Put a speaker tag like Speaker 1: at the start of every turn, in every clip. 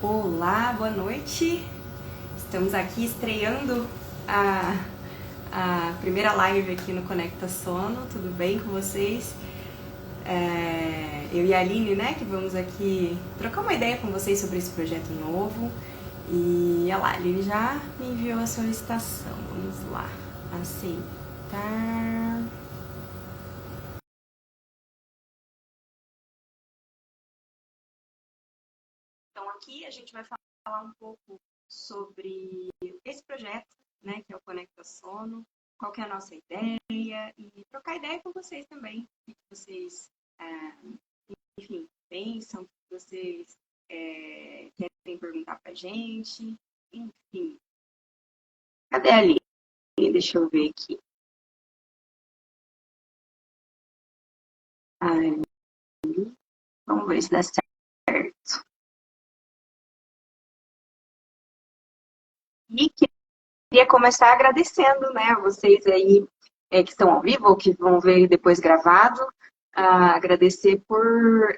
Speaker 1: Olá, boa noite. Estamos aqui estreando a primeira live aqui no Conecta Sono. Tudo bem com vocês? Eu e a Aline, né, que vamos aqui trocar uma ideia com vocês sobre esse projeto novo. E olha lá, a Aline já me enviou a solicitação. Vamos lá, aceitar. Então aqui a gente vai falar um pouco sobre esse projeto, né, que é o Conecta Sono, qual que é a nossa ideia e trocar ideia com vocês também, o que vocês, enfim, pensam, o que vocês querem perguntar pra gente, enfim. Cadê a Aline? Deixa eu ver aqui. Ai, vamos ver se dá certo. E queria começar agradecendo, né, a vocês aí que estão ao vivo ou que vão ver depois gravado. Agradecer por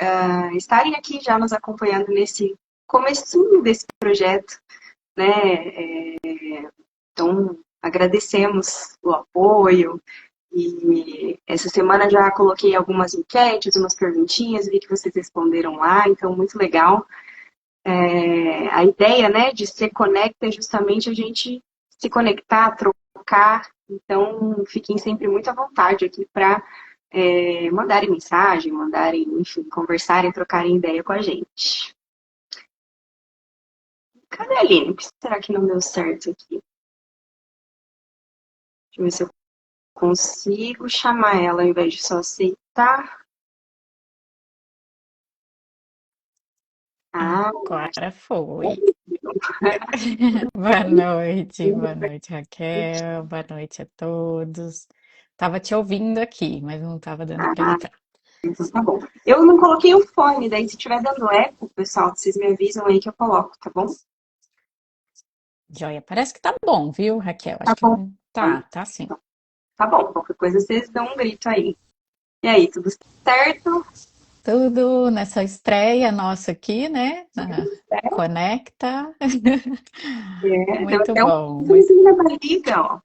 Speaker 1: estarem aqui já nos acompanhando nesse comecinho desse projeto, né? Então, agradecemos o apoio e essa semana já coloquei algumas enquetes, umas perguntinhas, vi que vocês responderam lá, então muito legal. A ideia, né, de ser conecta é justamente a gente se conectar, trocar, então fiquem sempre muito à vontade aqui para mandarem mensagem, mandarem, enfim, conversarem, trocarem ideia com a gente. Cadê a Aline? Por que será que não deu certo aqui? Deixa eu ver se eu consigo chamar ela ao invés de só aceitar.
Speaker 2: Agora foi. Boa noite, Raquel. Boa noite a todos. Tava te ouvindo aqui, mas não tava dando para
Speaker 1: Ah,
Speaker 2: entrar.
Speaker 1: então tá bom. Eu não coloquei o fone, daí se estiver dando eco, pessoal, vocês me avisam aí que eu coloco, tá bom?
Speaker 2: Joia, parece que tá bom, viu, Raquel?
Speaker 1: Tá
Speaker 2: Acho que
Speaker 1: bom.
Speaker 2: não
Speaker 1: Então,
Speaker 2: tá sim.
Speaker 1: tá bom. Qualquer coisa vocês dão um grito aí. E aí, tudo certo?
Speaker 2: Tudo nessa estreia nossa aqui, né? Na
Speaker 1: É,
Speaker 2: Conecta.
Speaker 1: deu
Speaker 2: Muito
Speaker 1: até um
Speaker 2: bom, muito
Speaker 1: friozinho na barriga, ó.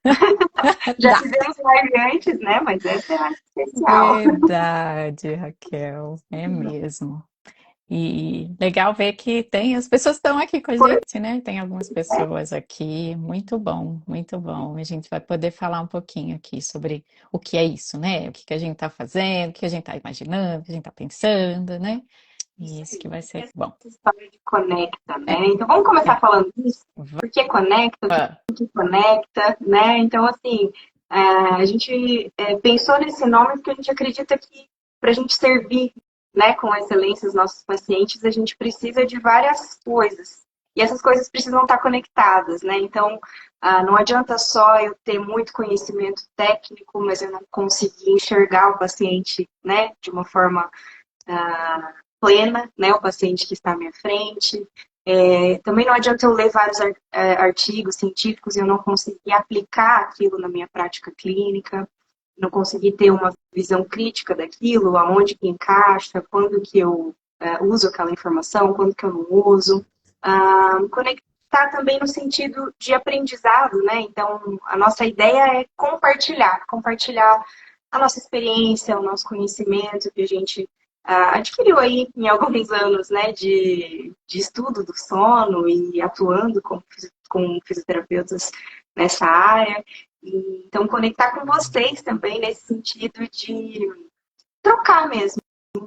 Speaker 1: Já
Speaker 2: dá.
Speaker 1: fizemos live antes, né? Mas essa é mais especial.
Speaker 2: Verdade, Raquel, é mesmo. E legal ver que tem, as pessoas estão aqui com a gente, né? Tem algumas pessoas aqui, muito bom, muito bom. A gente vai poder falar um pouquinho aqui sobre o que é isso, né? O que que a gente está fazendo, o que a gente está imaginando, o que a gente está pensando, né? E
Speaker 1: Isso
Speaker 2: isso que
Speaker 1: aí.
Speaker 2: vai
Speaker 1: E
Speaker 2: ser
Speaker 1: essa
Speaker 2: bom.
Speaker 1: história de conecta,
Speaker 2: É,
Speaker 1: né? Então vamos começar
Speaker 2: é.
Speaker 1: falando disso. Por que conecta? O que
Speaker 2: Va-
Speaker 1: que conecta, né? Então, assim, a gente pensou nesse nome porque a gente acredita que para a gente servir, né, com excelência os nossos pacientes, a gente precisa de várias coisas. E essas coisas precisam estar conectadas, né? Então, não adianta só eu ter muito conhecimento técnico, mas eu não conseguir enxergar o paciente, né, de uma forma plena, né, o paciente que está à minha frente. Também não adianta eu ler vários artigos científicos e eu não conseguir aplicar aquilo na minha prática clínica, não conseguir ter uma visão crítica daquilo, aonde que encaixa, quando que eu uso aquela informação, quando que eu não uso. Conectar também no sentido de aprendizado, né? Então, a nossa ideia é compartilhar a nossa experiência, o nosso conhecimento que a gente adquiriu aí em alguns anos, né, de estudo do sono e atuando com fisioterapeutas nessa área. E, então, conectar com vocês também nesse sentido de trocar mesmo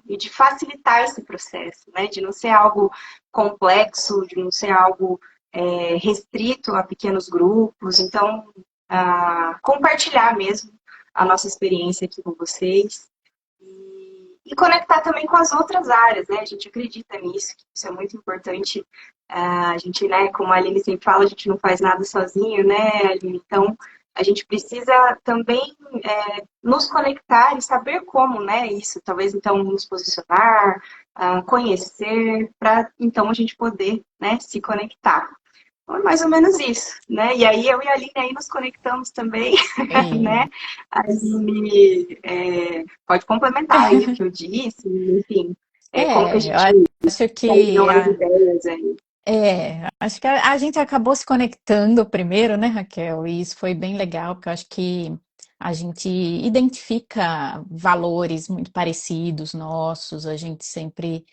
Speaker 1: e de facilitar esse processo, né, de não ser algo complexo, de não ser algo restrito a pequenos grupos. Então, compartilhar mesmo a nossa experiência aqui com vocês e conectar também com as outras áreas, né? A gente acredita nisso, que isso é muito importante. A gente, né, como a Aline sempre fala, a gente não faz nada sozinho, né, Aline? Então, a gente precisa também nos conectar e saber como, né, isso. Talvez, então, nos posicionar, conhecer, para, então, a gente poder, né, se conectar. Então, é mais ou menos isso, né? E aí, eu e a Aline aí nos conectamos também, né?
Speaker 2: E
Speaker 1: A Aline pode complementar aí o que eu disse, enfim, como que a
Speaker 2: eu
Speaker 1: gente
Speaker 2: acho que
Speaker 1: alinhou as ideias aí.
Speaker 2: Acho que a gente acabou se conectando primeiro, né, Raquel? E isso foi bem legal, porque eu acho que a gente identifica valores muito parecidos nossos, a gente sempre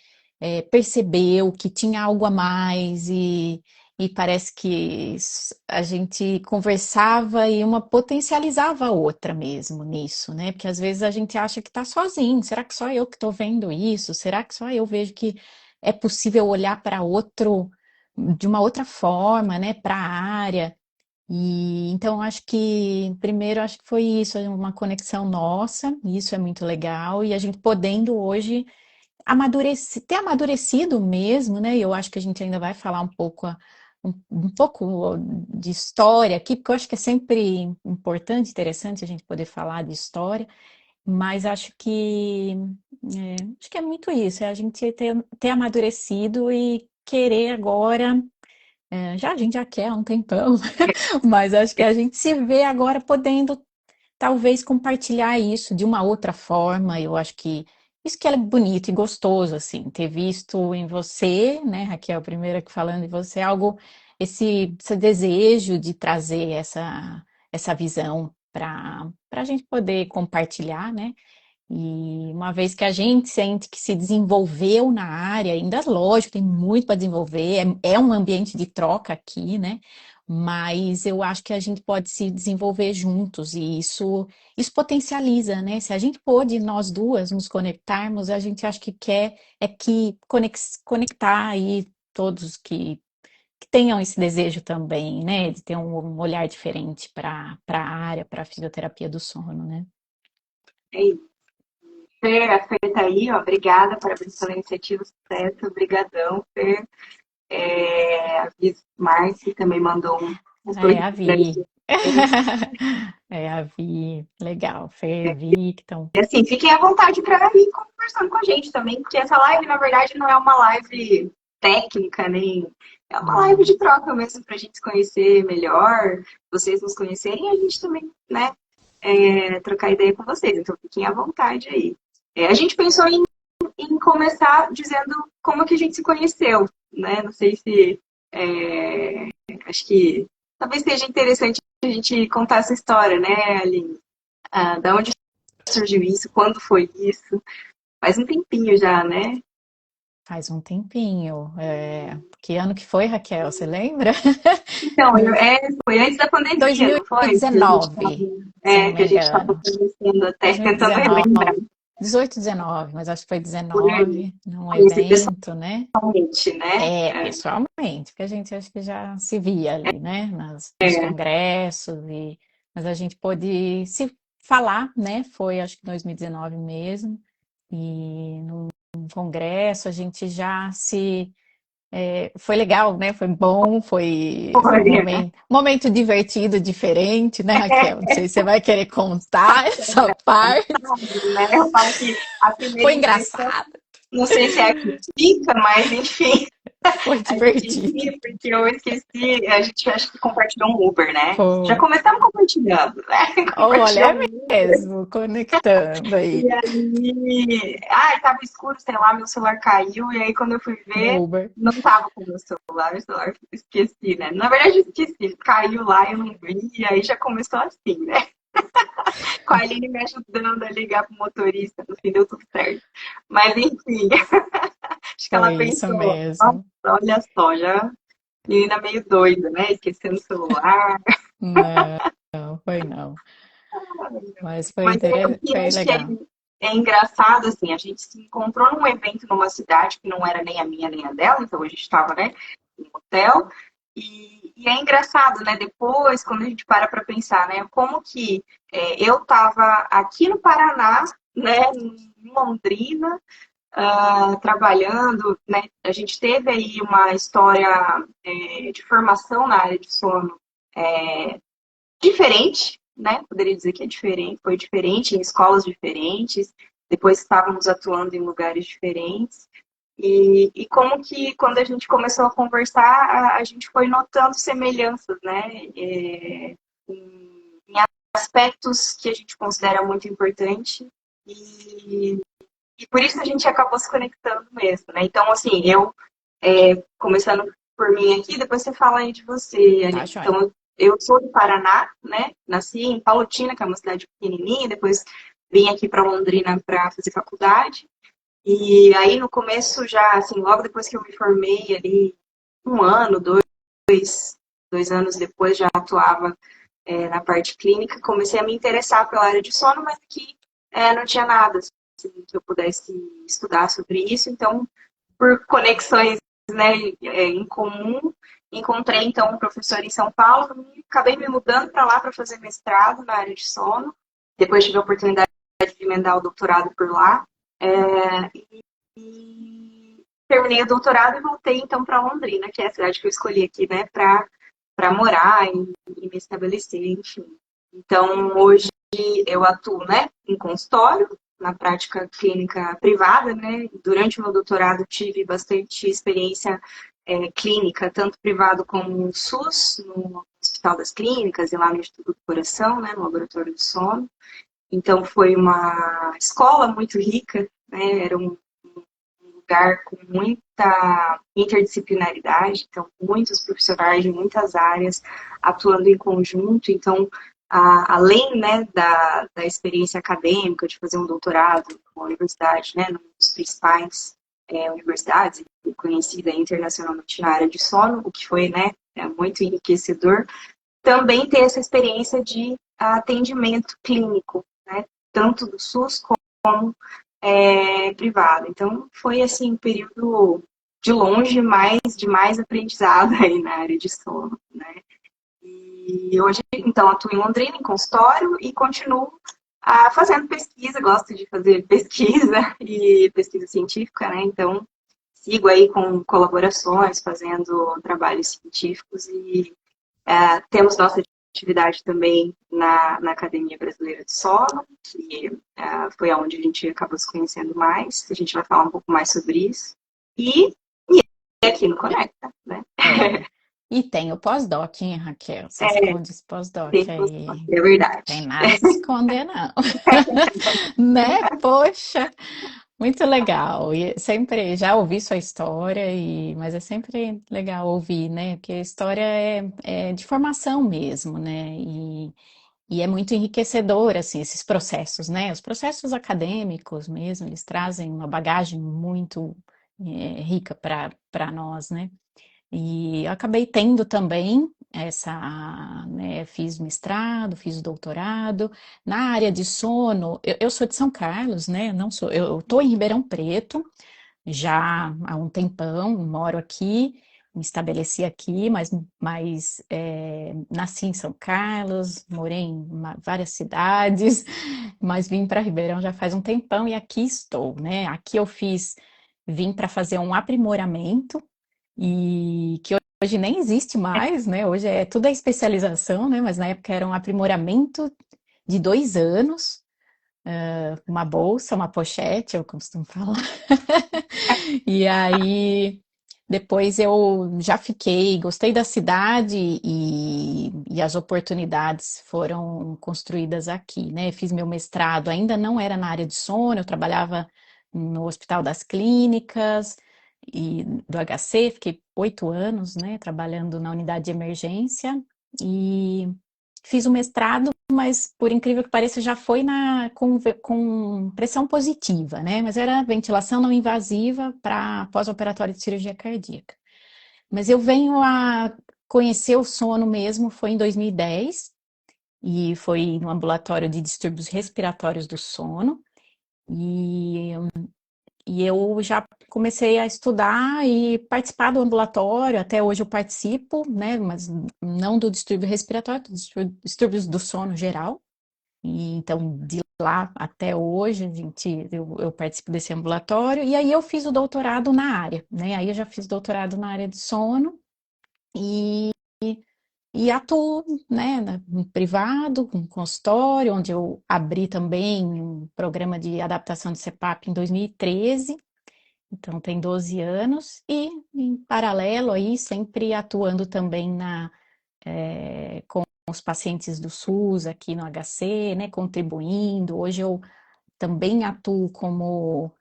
Speaker 2: percebeu que tinha algo a mais e parece que a gente conversava e uma potencializava a outra mesmo nisso, né? Porque às vezes a gente acha que está sozinho. Será que só eu que estou vendo isso? Será que só eu vejo que é possível olhar para outro de uma outra forma, né, para a área. E então acho que primeiro acho que foi isso, uma conexão nossa, e isso é muito legal, e a gente podendo hoje ter amadurecido mesmo, né? E eu acho que a gente ainda vai falar um pouco de história aqui, porque eu acho que é sempre importante, interessante a gente poder falar de história, mas acho que é muito isso, é a gente ter amadurecido e querer agora já a gente já quer há um tempão, mas acho que a gente se vê agora podendo talvez compartilhar isso de uma outra forma. Eu acho que isso que é bonito e gostoso, assim, ter visto em você, né, Raquel, primeiro aqui falando de você, algo, esse desejo de trazer essa visão para a gente poder compartilhar, né? E uma vez que a gente sente que se desenvolveu na área, ainda lógico, tem muito para desenvolver, é um ambiente de troca aqui, né? Mas eu acho que a gente pode se desenvolver juntos e isso potencializa, né? Se a gente pôde, nós duas, nos conectarmos, a gente acha que quer que conectar aí todos que tenham esse desejo também, né? De ter um olhar diferente para a área, para a fisioterapia do sono, né?
Speaker 1: É isso. Fer, a Fer tá aí, ó. Obrigada, parabéns pela iniciativa, sucesso. Obrigadão, Fer. A Márcia também mandou uns dois
Speaker 2: É a Vi.
Speaker 1: agradecimentos. E
Speaker 2: É a Vi. Legal. Fer, Vi, que estão.
Speaker 1: assim, fiquem à vontade para ir conversando com a gente também, porque essa live, na verdade, não é uma live técnica, nem é uma live
Speaker 2: Não.
Speaker 1: de troca mesmo para a gente se conhecer melhor, vocês nos conhecerem e a gente também, né, trocar ideia com vocês. Então, fiquem à vontade aí. A gente pensou em começar dizendo como que a gente se conheceu, né? Não sei se acho que talvez seja interessante a gente contar essa história, né, Aline? Da onde surgiu isso? Quando foi isso? Faz um tempinho já, né?
Speaker 2: Faz um tempinho. Que ano que foi, Raquel? Você lembra?
Speaker 1: Então, foi antes da pandemia, não foi? Que a gente
Speaker 2: 2019, se eu não
Speaker 1: que a
Speaker 2: me
Speaker 1: gente estava
Speaker 2: engano.
Speaker 1: conhecendo até, tentando relembrar
Speaker 2: 2019. 18, 19, mas acho que foi
Speaker 1: por aí.
Speaker 2: 19, num
Speaker 1: Conheci
Speaker 2: evento, né?
Speaker 1: pessoalmente, né?
Speaker 2: Pessoalmente, porque a gente acho que já se via ali, né, nos congressos, mas a gente pôde se falar, né, foi acho que 2019 mesmo, e num congresso a gente já foi legal, né, foi bom, foi um momento divertido, diferente, né, Raquel? Não sei se você vai querer contar essa parte,
Speaker 1: Né? Eu falo que a primeira
Speaker 2: foi
Speaker 1: impressão,
Speaker 2: engraçado,
Speaker 1: não sei se é a que fica, mas enfim,
Speaker 2: foi
Speaker 1: a gente
Speaker 2: divertido,
Speaker 1: ri porque eu esqueci, a gente acho que compartilhou um Uber, né? Já
Speaker 2: foi.
Speaker 1: começamos compartilhando, né?
Speaker 2: Olha,
Speaker 1: Compartilhamos
Speaker 2: é
Speaker 1: um Uber.
Speaker 2: mesmo, conectando aí
Speaker 1: E aí, tava escuro, sei lá, meu celular caiu, e aí quando eu fui
Speaker 2: no
Speaker 1: ver,
Speaker 2: Uber.
Speaker 1: não tava com o celular esqueci, né? Na verdade, eu esqueci, caiu lá, eu não vi, e aí já começou assim, né? Com a Aline me ajudando a ligar pro motorista, no fim deu tudo certo. Mas enfim, acho que ela
Speaker 2: Foi isso
Speaker 1: pensou, nossa,
Speaker 2: mesmo.
Speaker 1: olha só, já menina meio doida, né? Esquecendo o celular.
Speaker 2: Não, não foi não. Mas
Speaker 1: Mas o que eu
Speaker 2: foi
Speaker 1: achei
Speaker 2: legal.
Speaker 1: engraçado, assim, a gente se encontrou num evento numa cidade que não era nem a minha nem a dela, então a gente estava, né, em hotel, e é engraçado, né, depois, quando a gente para pensar, né, como que eu estava aqui no Paraná, né, em Londrina, trabalhando, né, a gente teve aí uma história de formação na área de sono diferente, né? Poderia dizer que é diferente, foi diferente em escolas diferentes, depois estávamos atuando em lugares diferentes. E como que quando a gente começou a conversar, a gente foi notando semelhanças, né? Em aspectos que a gente considera muito importante e por isso a gente acabou se conectando mesmo, né? Então, assim, eu começando por mim aqui, depois você fala aí de você,
Speaker 2: Tá,
Speaker 1: Aline.
Speaker 2: joia.
Speaker 1: Então, eu sou do Paraná, né? Nasci em Palotina, que é uma cidade pequenininha, depois vim aqui para Londrina para fazer faculdade. E aí, no começo, já, assim, logo depois que eu me formei ali, um ano, dois anos depois, já atuava na parte clínica, comecei a me interessar pela área de sono, mas aqui não tinha nada assim, que eu pudesse estudar sobre isso. Então, por conexões, né, em comum, encontrei então um professor em São Paulo e acabei me mudando para lá para fazer mestrado na área de sono. Depois tive a oportunidade de emendar o doutorado por lá. E terminei o doutorado e voltei então para Londrina, que é a cidade que eu escolhi aqui, né, para morar e me estabelecer, enfim. Então, hoje eu atuo, né, em consultório, na prática clínica privada, né. Durante o meu doutorado tive bastante experiência clínica, tanto privado como no SUS, no Hospital das Clínicas e lá no Instituto do Coração, né, no Laboratório do Sono. Então, foi uma escola muito rica, né, era um lugar com muita interdisciplinaridade, então muitos profissionais de muitas áreas atuando em conjunto, então além, né, da experiência acadêmica de fazer um doutorado na universidade, né, numa das principais universidades conhecida internacionalmente na área de sono, o que foi, né, muito enriquecedor, também ter essa experiência de atendimento clínico, né, tanto do SUS como privado. Então, foi assim um período de longe de mais aprendizado aí na área de sono, né? E hoje, então, atuo em Londrina, em consultório, e continuo fazendo pesquisa, gosto de fazer pesquisa e pesquisa científica, né? Então, sigo aí com colaborações, fazendo trabalhos científicos e temos nossa atividade também na Academia Brasileira de Sono, que foi onde a gente acabou se conhecendo mais. A gente vai falar um pouco mais sobre isso. E aqui no Conecta, né?
Speaker 2: É. E tem o pós-doc, hein, Raquel? Você esconde esse pós-doc aí.
Speaker 1: É
Speaker 2: Tem
Speaker 1: verdade.
Speaker 2: nada a se esconder, não. Né? Poxa, muito legal. E sempre já ouvi sua história, mas é sempre legal ouvir, né? Porque a história é de formação mesmo, né? E é muito enriquecedor, assim, esses processos, né? Os processos acadêmicos mesmo, eles trazem uma bagagem muito rica para nós, né? E eu acabei tendo também né, fiz mestrado, fiz doutorado. Na área de sono, eu sou de São Carlos, né? Não sou, eu estou em Ribeirão Preto já há um tempão, moro aqui, me estabeleci aqui, mas nasci em São Carlos, morei em várias cidades, mas vim para Ribeirão já faz um tempão e aqui estou, né? Aqui eu vim para fazer um aprimoramento e que hoje nem existe mais, né? Hoje tudo é especialização, né? Mas na época era um aprimoramento de 2 anos, uma bolsa, uma pochete, eu costumo falar. E aí depois eu já fiquei, gostei da cidade e as oportunidades foram construídas aqui, né? Fiz meu mestrado, ainda não era na área de sono, eu trabalhava no Hospital das Clínicas e do HC, fiquei 8 anos, né, trabalhando na unidade de emergência e fiz o mestrado, mas por incrível que pareça, já foi com pressão positiva, né? Mas era ventilação não invasiva para pós-operatório de cirurgia cardíaca. Mas eu venho a conhecer o sono mesmo, foi em 2010, e foi no ambulatório de distúrbios respiratórios do sono. E e eu já comecei a estudar e participar do ambulatório, até hoje eu participo, né, mas não do distúrbio respiratório, dos distúrbios do sono geral. E então, de lá até hoje, eu participo desse ambulatório, e aí eu fiz o doutorado na área, né? Aí eu já fiz doutorado na área de sono e, e atuo, né, no privado, com consultório, onde eu abri também um programa de adaptação de CPAP em 2013. Então, tem 12 anos e, em paralelo aí, sempre atuando também com os pacientes do SUS aqui no HC, né, contribuindo. Hoje eu também atuo como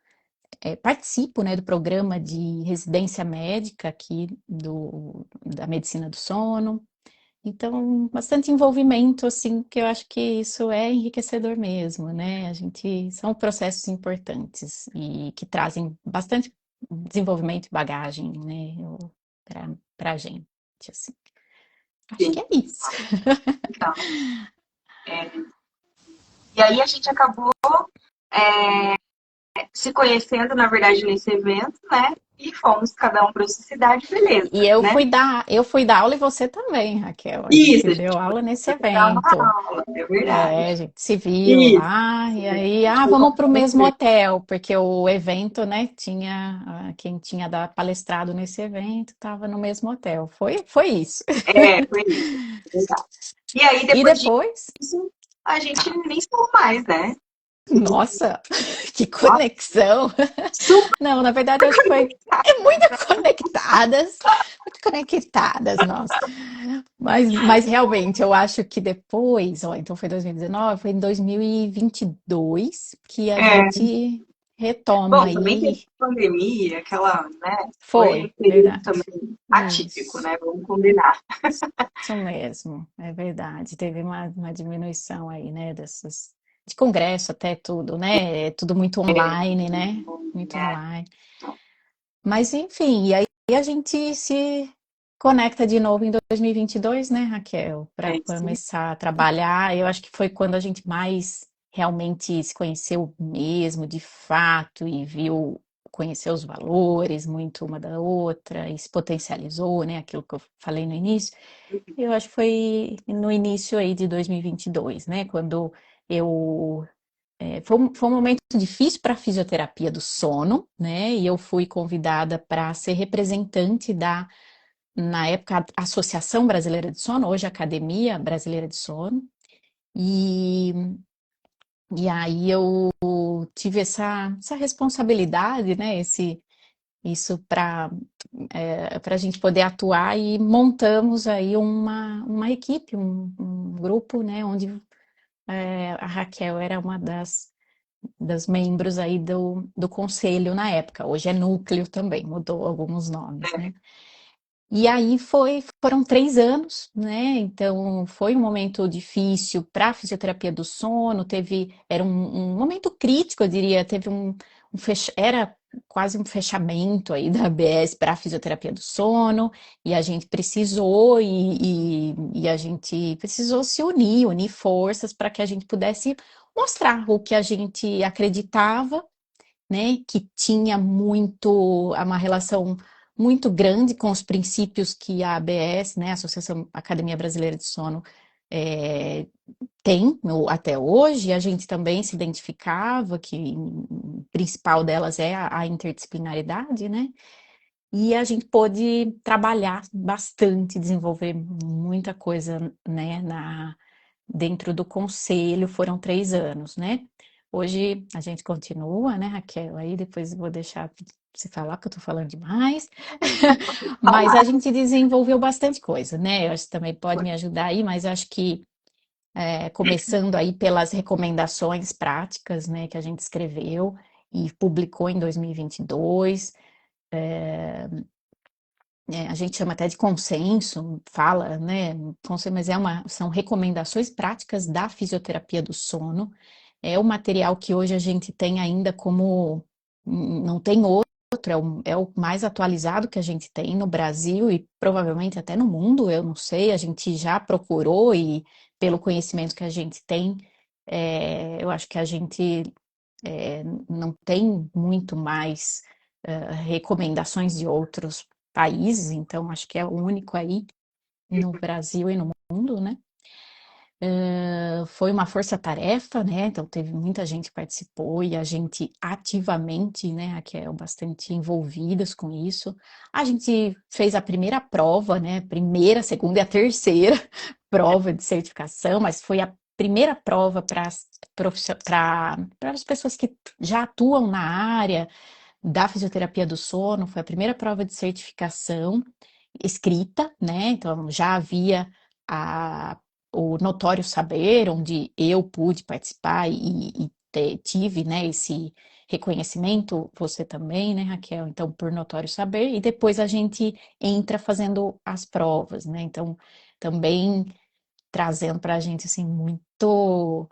Speaker 2: participo, né, do programa de residência médica aqui da medicina do sono. Então, bastante envolvimento, assim, que eu acho que isso é enriquecedor mesmo, né? A gente são processos importantes e que trazem bastante desenvolvimento e bagagem, né, para a gente, assim. Acho que
Speaker 1: Sim.
Speaker 2: é isso.
Speaker 1: Então, é, e aí a gente acabou se conhecendo, na verdade, nesse evento, né? E fomos cada um para sua cidade,
Speaker 2: E
Speaker 1: beleza, né?
Speaker 2: eu fui dar aula e você também, Raquel. A
Speaker 1: Isso,
Speaker 2: gente
Speaker 1: a
Speaker 2: deu
Speaker 1: gente
Speaker 2: aula nesse
Speaker 1: foi dar uma
Speaker 2: evento.
Speaker 1: aula, é verdade.
Speaker 2: É, a gente se viu
Speaker 1: Isso,
Speaker 2: lá e aí,
Speaker 1: a gente foi
Speaker 2: vamos para o
Speaker 1: conversando
Speaker 2: mesmo hotel, porque o evento, né, tinha, quem tinha palestrado nesse evento estava no mesmo hotel. Foi isso.
Speaker 1: foi isso, é verdade. E aí,
Speaker 2: E
Speaker 1: depois
Speaker 2: depois,
Speaker 1: disso, a gente nem falou mais, né?
Speaker 2: nossa, que
Speaker 1: Nossa,
Speaker 2: conexão!
Speaker 1: super
Speaker 2: Não, na verdade, eu acho que foi muito conectadas, nossa. Mas realmente, eu acho que depois, ó, então foi 2019, foi em 2022 que a
Speaker 1: é,
Speaker 2: gente retoma
Speaker 1: bom, também
Speaker 2: aí.
Speaker 1: teve pandemia, aquela, né? Foi
Speaker 2: Foi,
Speaker 1: um período
Speaker 2: verdade.
Speaker 1: também atípico,
Speaker 2: Isso,
Speaker 1: né? Vamos combinar.
Speaker 2: isso mesmo, é verdade. Teve uma diminuição aí, né, de congresso até tudo, né? É tudo muito online, né? Muito
Speaker 1: É,
Speaker 2: online. Mas enfim, e aí a gente se conecta de novo em 2022, né, Raquel, para
Speaker 1: é isso.
Speaker 2: começar a trabalhar. Eu acho que foi quando a gente mais realmente se conheceu mesmo, de fato, e viu, conheceu os valores muito uma da outra, e se potencializou, né, aquilo que eu falei no início. Eu acho que foi no início aí de 2022, né, quando eu foi um momento difícil para a fisioterapia do sono, né? E eu fui convidada para ser representante na época, a Associação Brasileira de Sono, hoje Academia Brasileira de Sono. E, e aí eu tive essa responsabilidade, né? Isso para a gente poder atuar e montamos aí uma equipe, um grupo, né? Onde a Raquel era uma das membros aí do conselho na época. Hoje é núcleo também, mudou alguns nomes, né? E aí foram 3 anos, né? Então foi um momento difícil para a fisioterapia do sono, era um momento crítico, eu diria, era quase um fechamento aí da ABS para a fisioterapia do sono, e a gente precisou e a gente precisou se unir forças para que a gente pudesse mostrar o que a gente acreditava, né, que tinha uma relação muito grande com os princípios que a ABS, né, a Associação Academia Brasileira de Sono, eh, tem até hoje. A gente também se identificava que o principal delas é a interdisciplinaridade, né? E a gente pôde trabalhar bastante, desenvolver muita coisa, né, dentro do conselho. Foram 3 anos, né? Hoje a gente continua, né, Raquel? Aí depois eu vou deixar você falar, porque eu tô falando demais. Mas a gente desenvolveu bastante coisa, né? Eu acho que também pode me ajudar aí, mas eu acho que começando aí pelas recomendações práticas, né, que a gente escreveu e publicou em 2022. A gente chama até de consenso, fala, né, mas são recomendações práticas da fisioterapia do sono. É o material que hoje a gente tem ainda como, não tem outro, é o mais atualizado que a gente tem no Brasil e provavelmente até no mundo, eu não sei, a gente já procurou e pelo conhecimento que a gente tem, eu acho que a gente não tem muito mais recomendações de outros países, então acho que é o único aí no Brasil e no mundo, né? Foi uma força-tarefa, né? Então teve muita gente que participou e a gente ativamente, né, que é bastante envolvidas com isso. A gente fez a primeira prova, né? Primeira, segunda e a terceira prova de certificação, mas foi a primeira prova para as pessoas que já atuam na área da fisioterapia do sono. Foi a primeira prova de certificação escrita, né? Então já havia a, o notório saber, onde eu pude participar tive, né, reconhecimento, você também, né, Raquel? Então, por notório saber, e depois a gente entra fazendo as provas, né? Então, também trazendo para a gente assim muito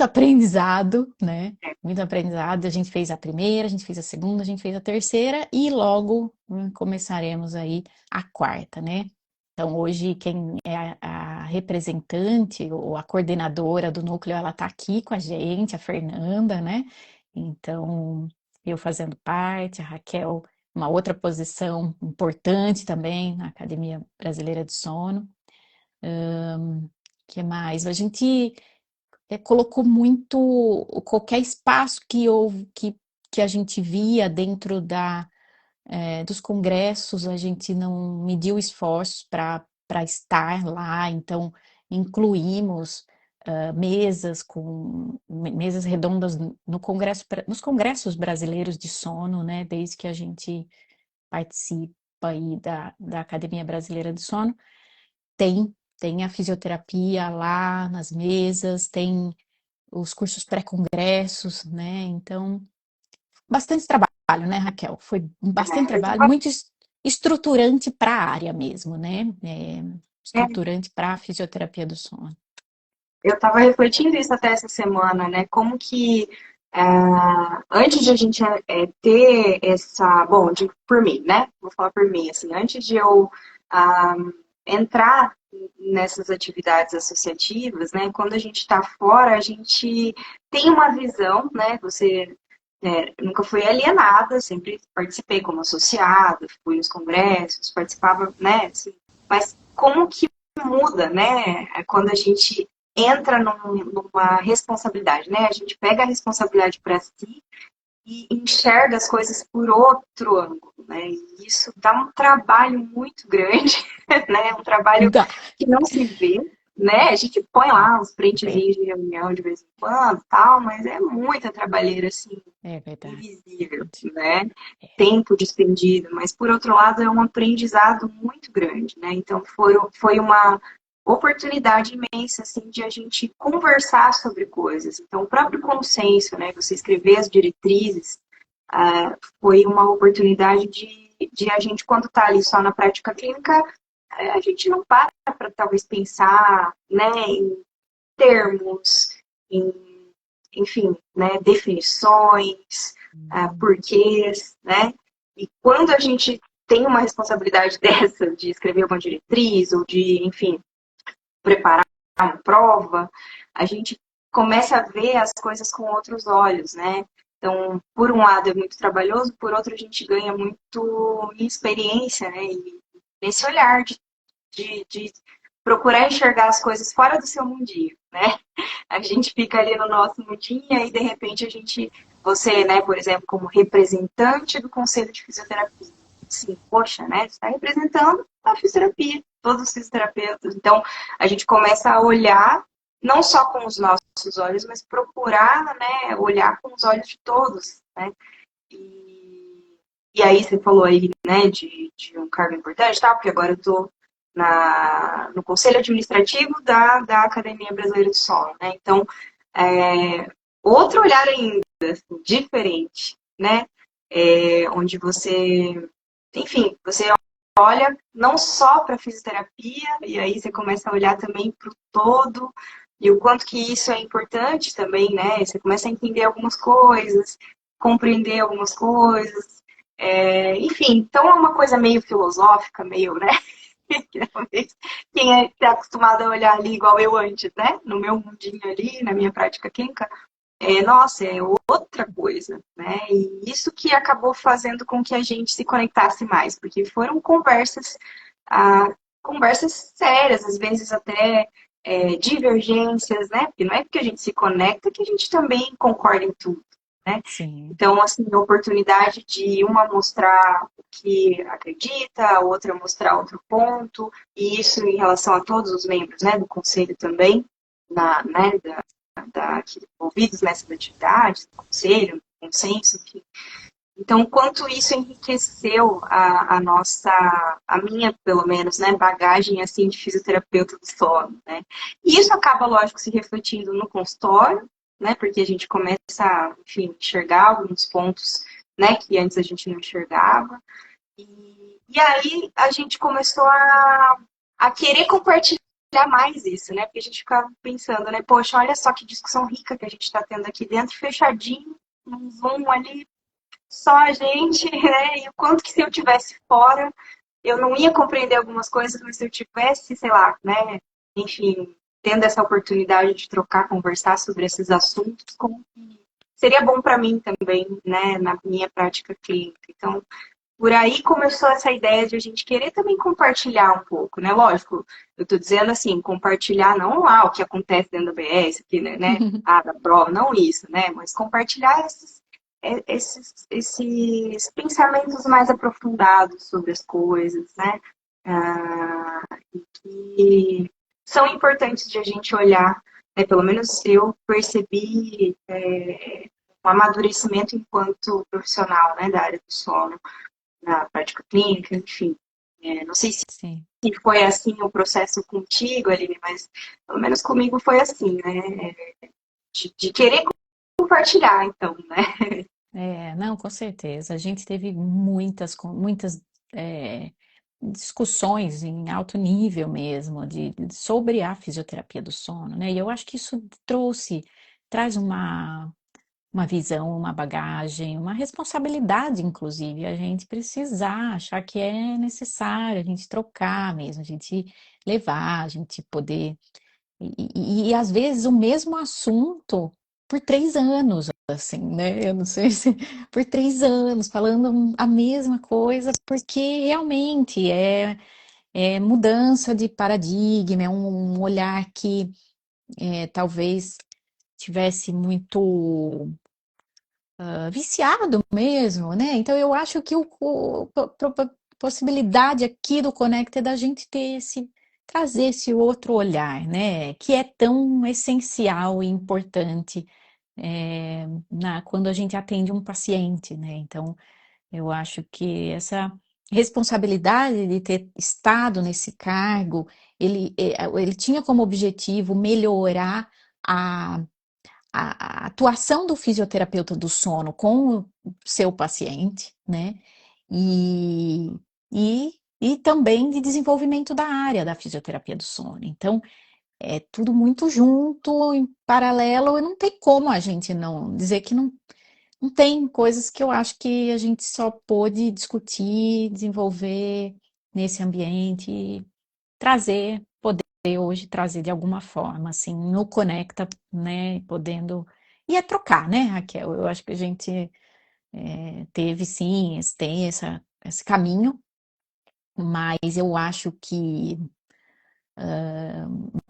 Speaker 2: aprendizado, né? Muito aprendizado. A gente fez a primeira, a gente fez a segunda, a gente fez a terceira e logo começaremos aí a quarta, né? Então hoje quem é a representante ou a coordenadora do núcleo, ela está aqui com a gente, a Fernanda, né? Então eu fazendo parte, a Raquel uma outra posição importante também na Academia Brasileira de Sono. Que mais? A gente colocou muito qualquer espaço que a gente via dentro dos congressos, a gente não mediu esforços para estar lá, então incluímos mesas redondas no congresso, nos congressos brasileiros de sono, né? Desde que a gente participa aí da Academia Brasileira de Sono. Tem a fisioterapia lá nas mesas, tem os cursos pré-congressos, né? Então, bastante trabalho, né, Raquel? Foi bastante
Speaker 1: Eu
Speaker 2: trabalho, muito estruturante para a área mesmo, né?
Speaker 1: tava,
Speaker 2: Estruturante para a fisioterapia do sono.
Speaker 1: eu estava refletindo isso até essa semana, né? Como que antes de a gente ter essa, bom, por mim, né? Vou falar por mim, assim, antes de eu ah, entrar nessas atividades associativas, né? Quando a gente está fora, a gente tem uma visão, né? Você nunca fui alienada, sempre participei como associada, fui nos congressos, participava, né? Assim, mas como que muda, né? Quando a gente entra numa responsabilidade, né? A gente pega a responsabilidade para si e enxerga as coisas por outro ângulo, né? E isso dá um trabalho muito grande, né? Um trabalho
Speaker 2: Dá,
Speaker 1: que não se vê, né? A gente põe lá uns
Speaker 2: bem,
Speaker 1: printezinhos de reunião de vez em quando, tal, mas é muita trabalheira assim
Speaker 2: é verdade.
Speaker 1: invisível, né? Tempo despendido, mas por outro lado é um aprendizado muito grande, né? Então foi uma oportunidade imensa assim de a gente conversar sobre coisas. Então o próprio consenso, né? Você escrever as diretrizes foi uma oportunidade de a gente quando está ali só na prática clínica a gente não para talvez pensar, né? Em termos, em, enfim, né, definições, porquês, né? E quando a gente tem uma responsabilidade dessa, de escrever uma diretriz ou de, enfim, preparar uma prova, a gente começa a ver as coisas com outros olhos, né? Então, por um lado é muito trabalhoso, por outro a gente ganha muito em experiência, né? E nesse olhar de procurar enxergar as coisas fora do seu mundinho, né? A gente fica ali no nosso mundinho e aí, de repente, você, né, por exemplo, como representante do Conselho de Fisioterapia, sim, poxa, né, você está representando a fisioterapia, todos os fisioterapeutas. Então, a gente começa a olhar, não só com os nossos olhos, mas procurar, né, olhar com os olhos de todos, né? E aí você falou aí, né, de um cargo importante, tá? Porque agora eu estou no Conselho Administrativo da Academia Brasileira de Sono, né? Então, outro olhar ainda, assim, diferente, né? Onde você, enfim, você olha não só para a fisioterapia, e aí você começa a olhar também para o todo, e o quanto que isso é importante também, né? Você começa a entender algumas coisas, compreender algumas coisas, enfim, então é uma coisa meio filosófica, meio, né? Quem está acostumado a olhar ali igual eu antes, né? No meu mundinho ali, na minha prática clínica, nossa, é outra coisa, né? E isso que acabou fazendo com que a gente se conectasse mais, porque foram conversas sérias, às vezes até divergências, né? Porque não é porque a gente se conecta que a gente também concorda em tudo, né?
Speaker 2: Sim.
Speaker 1: Então, assim, a oportunidade de uma mostrar o que acredita, a outra mostrar outro ponto, e isso em relação a todos os membros, né, do conselho também, né, envolvidos nessas atividades, do conselho, do consenso, enfim. Então, quanto isso enriqueceu a minha, pelo menos, né, bagagem, assim, de fisioterapeuta do sono, né. E isso acaba, lógico, se refletindo no consultório, né? Porque a gente começa a, enfim, enxergar alguns pontos, né, que antes a gente não enxergava. E aí a gente começou a querer compartilhar mais isso, né? Porque a gente ficava pensando, né? Poxa, olha só que discussão rica que a gente está tendo aqui dentro, fechadinho, num Zoom ali, só a gente, né? E o quanto que se eu tivesse fora, eu não ia compreender algumas coisas, mas se eu tivesse, sei lá, né? Enfim, tendo essa oportunidade de trocar, conversar sobre esses assuntos, como que seria bom para mim também, né? Na minha prática clínica. Então, por aí começou essa ideia de a gente querer também compartilhar um pouco, né? Lógico, eu estou dizendo assim, compartilhar não o que acontece dentro da BS, aqui, né? Da prova, não isso, né? Mas compartilhar esses pensamentos mais aprofundados sobre as coisas, né? E que são importantes de a gente olhar, né? Pelo menos eu percebi um amadurecimento enquanto profissional, né, da área do sono na prática clínica, enfim. Não sei se
Speaker 2: Sim.
Speaker 1: foi assim o processo contigo, Aline, mas pelo menos comigo foi assim, né? De querer compartilhar, então, né?
Speaker 2: Não, com certeza. A gente teve muitas discussões em alto nível mesmo sobre a fisioterapia do sono, né? E eu acho que isso traz uma visão, uma bagagem, uma responsabilidade, inclusive, a gente precisar, achar que é necessário a gente trocar mesmo, a gente levar, a gente poder. E às vezes o mesmo assunto por 3 anos, assim, né? Eu não sei se por 3 anos falando a mesma coisa, porque realmente é mudança de paradigma, é um olhar que talvez tivesse muito viciado mesmo, né? Então eu acho que possibilidade aqui do Conecta é da gente trazer esse outro olhar, né? Que é tão essencial e importante quando a gente atende um paciente, né? Então eu acho que essa responsabilidade de ter estado nesse cargo, ele tinha como objetivo melhorar a a atuação do fisioterapeuta do sono com o seu paciente, né? E, e também de desenvolvimento da área da fisioterapia do sono. Então, é tudo muito junto, em paralelo, e não tem como a gente não dizer que não tem coisas que eu acho que a gente só pôde discutir, desenvolver nesse ambiente e poder hoje trazer de alguma forma, assim, no Conecta, né, podendo. E é trocar, né, Raquel? Eu acho que a gente teve sim, tem esse caminho, mas eu acho que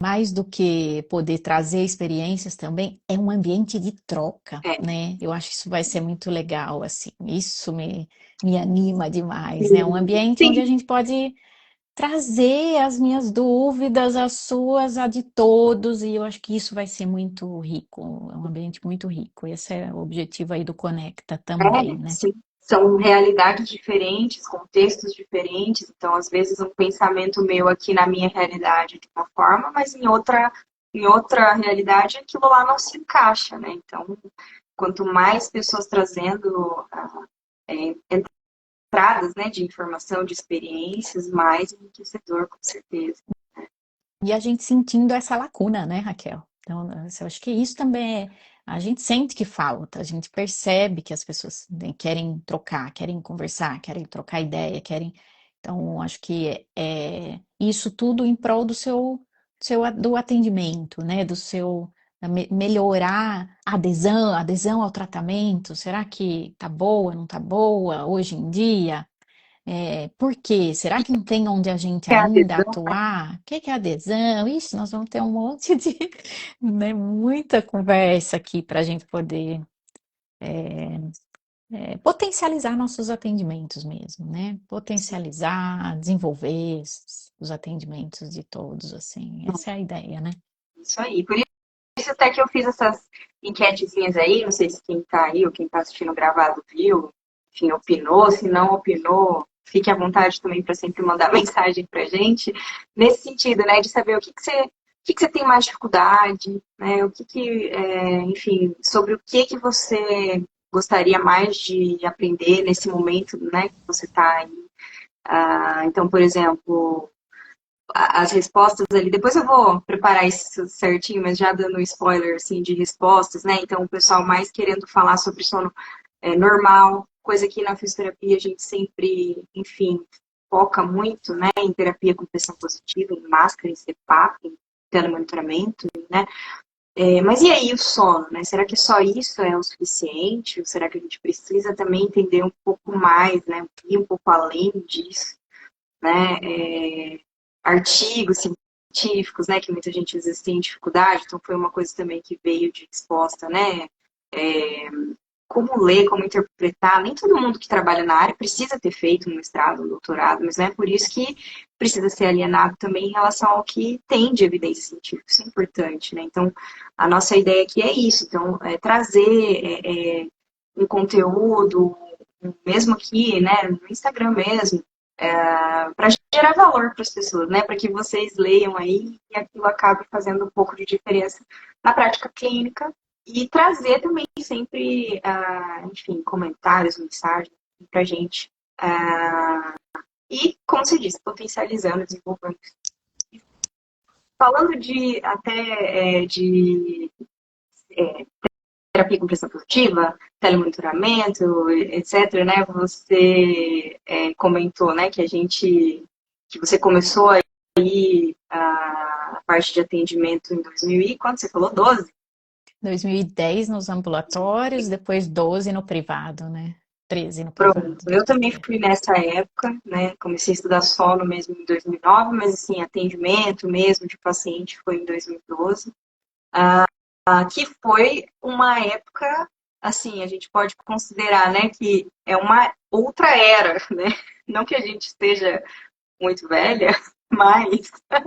Speaker 2: mais do que poder trazer experiências também, é um ambiente de troca,
Speaker 1: É,
Speaker 2: né? Eu acho que isso vai ser muito legal, assim, isso me anima demais, né? Um ambiente onde a
Speaker 1: sim,
Speaker 2: gente pode trazer as minhas dúvidas, as suas, a de todos, e eu acho que isso vai ser muito rico, é um ambiente muito rico. Esse é o objetivo aí do Conecta também, né?
Speaker 1: sim. São realidades diferentes, contextos diferentes, então às vezes um pensamento meu aqui na minha realidade de uma forma, mas em outra realidade aquilo lá não se encaixa, né? Então, quanto mais pessoas trazendo entradas, né, de informação, de experiências, mais enriquecedor, com certeza.
Speaker 2: E a gente sentindo essa lacuna, né, Raquel? Então, eu acho que isso também a gente sente que falta, a gente percebe que as pessoas né, querem trocar, querem conversar, querem trocar ideia, querem. Então, acho que isso tudo em prol do atendimento, né? Melhorar a adesão ao tratamento. Será que tá boa, não tá boa hoje em dia? Por quê? Será que não tem onde a gente
Speaker 1: Que é a
Speaker 2: ainda
Speaker 1: adesão,
Speaker 2: atuar? O que que é adesão? Ixi, nós vamos ter um monte de, né, muita conversa aqui para a gente poder potencializar nossos atendimentos mesmo, né? Potencializar, desenvolver os atendimentos de todos, assim. Essa é a ideia, né?
Speaker 1: isso aí. Por isso até que eu fiz essas enquetezinhas aí, não sei se quem está aí ou quem está assistindo gravado viu, enfim, opinou, se não opinou, fique à vontade também para sempre mandar mensagem para gente, nesse sentido, né, de saber o que você que você tem mais dificuldade, né? Enfim, sobre o que você gostaria mais de aprender nesse momento, né, que você está aí. Então, por exemplo, as respostas ali, depois eu vou preparar isso certinho, mas já dando um spoiler, assim, de respostas, né? Então, o pessoal mais querendo falar sobre sono normal, coisa que na fisioterapia a gente sempre, enfim, foca muito, né, em terapia com pressão positiva, em máscara, em CPAP, em telemonitoramento, né? Mas e aí o sono, né? Será que só isso é o suficiente? Ou será que a gente precisa também entender um pouco mais, né? Ir um pouco além disso, né? Artigos científicos, né? Que muita gente às vezes tem dificuldade, então foi uma coisa também que veio de resposta, né? Como ler, como interpretar. Nem todo mundo que trabalha na área precisa ter feito um mestrado, um doutorado, mas não é por isso que precisa ser alienado também em relação ao que tem de evidência científica. Isso é importante, né? Então, a nossa ideia aqui é isso. Então, trazer um conteúdo, mesmo aqui, né, no Instagram mesmo, para gerar valor para as pessoas, né? Para que vocês leiam aí e aquilo acabe fazendo um pouco de diferença na prática clínica e trazer também sempre, enfim, comentários, mensagens para a gente. E, como você disse, potencializando, desenvolvendo. Falando de até de terapia com pressão positiva, telemonitoramento, etc., né? Você comentou, né, que você começou aí a parte de atendimento em 2000 e quando você falou 12?
Speaker 2: 2010 nos ambulatórios, depois 12 no privado, né? 13 no
Speaker 1: Pronto,
Speaker 2: privado.
Speaker 1: eu também fui nessa época, né? Comecei a estudar sono mesmo em 2009, mas assim, atendimento mesmo de paciente foi em 2012. Que foi uma época, assim, a gente pode considerar, né, que é uma outra era, né? Não que a gente esteja muito velha, mas
Speaker 2: Não,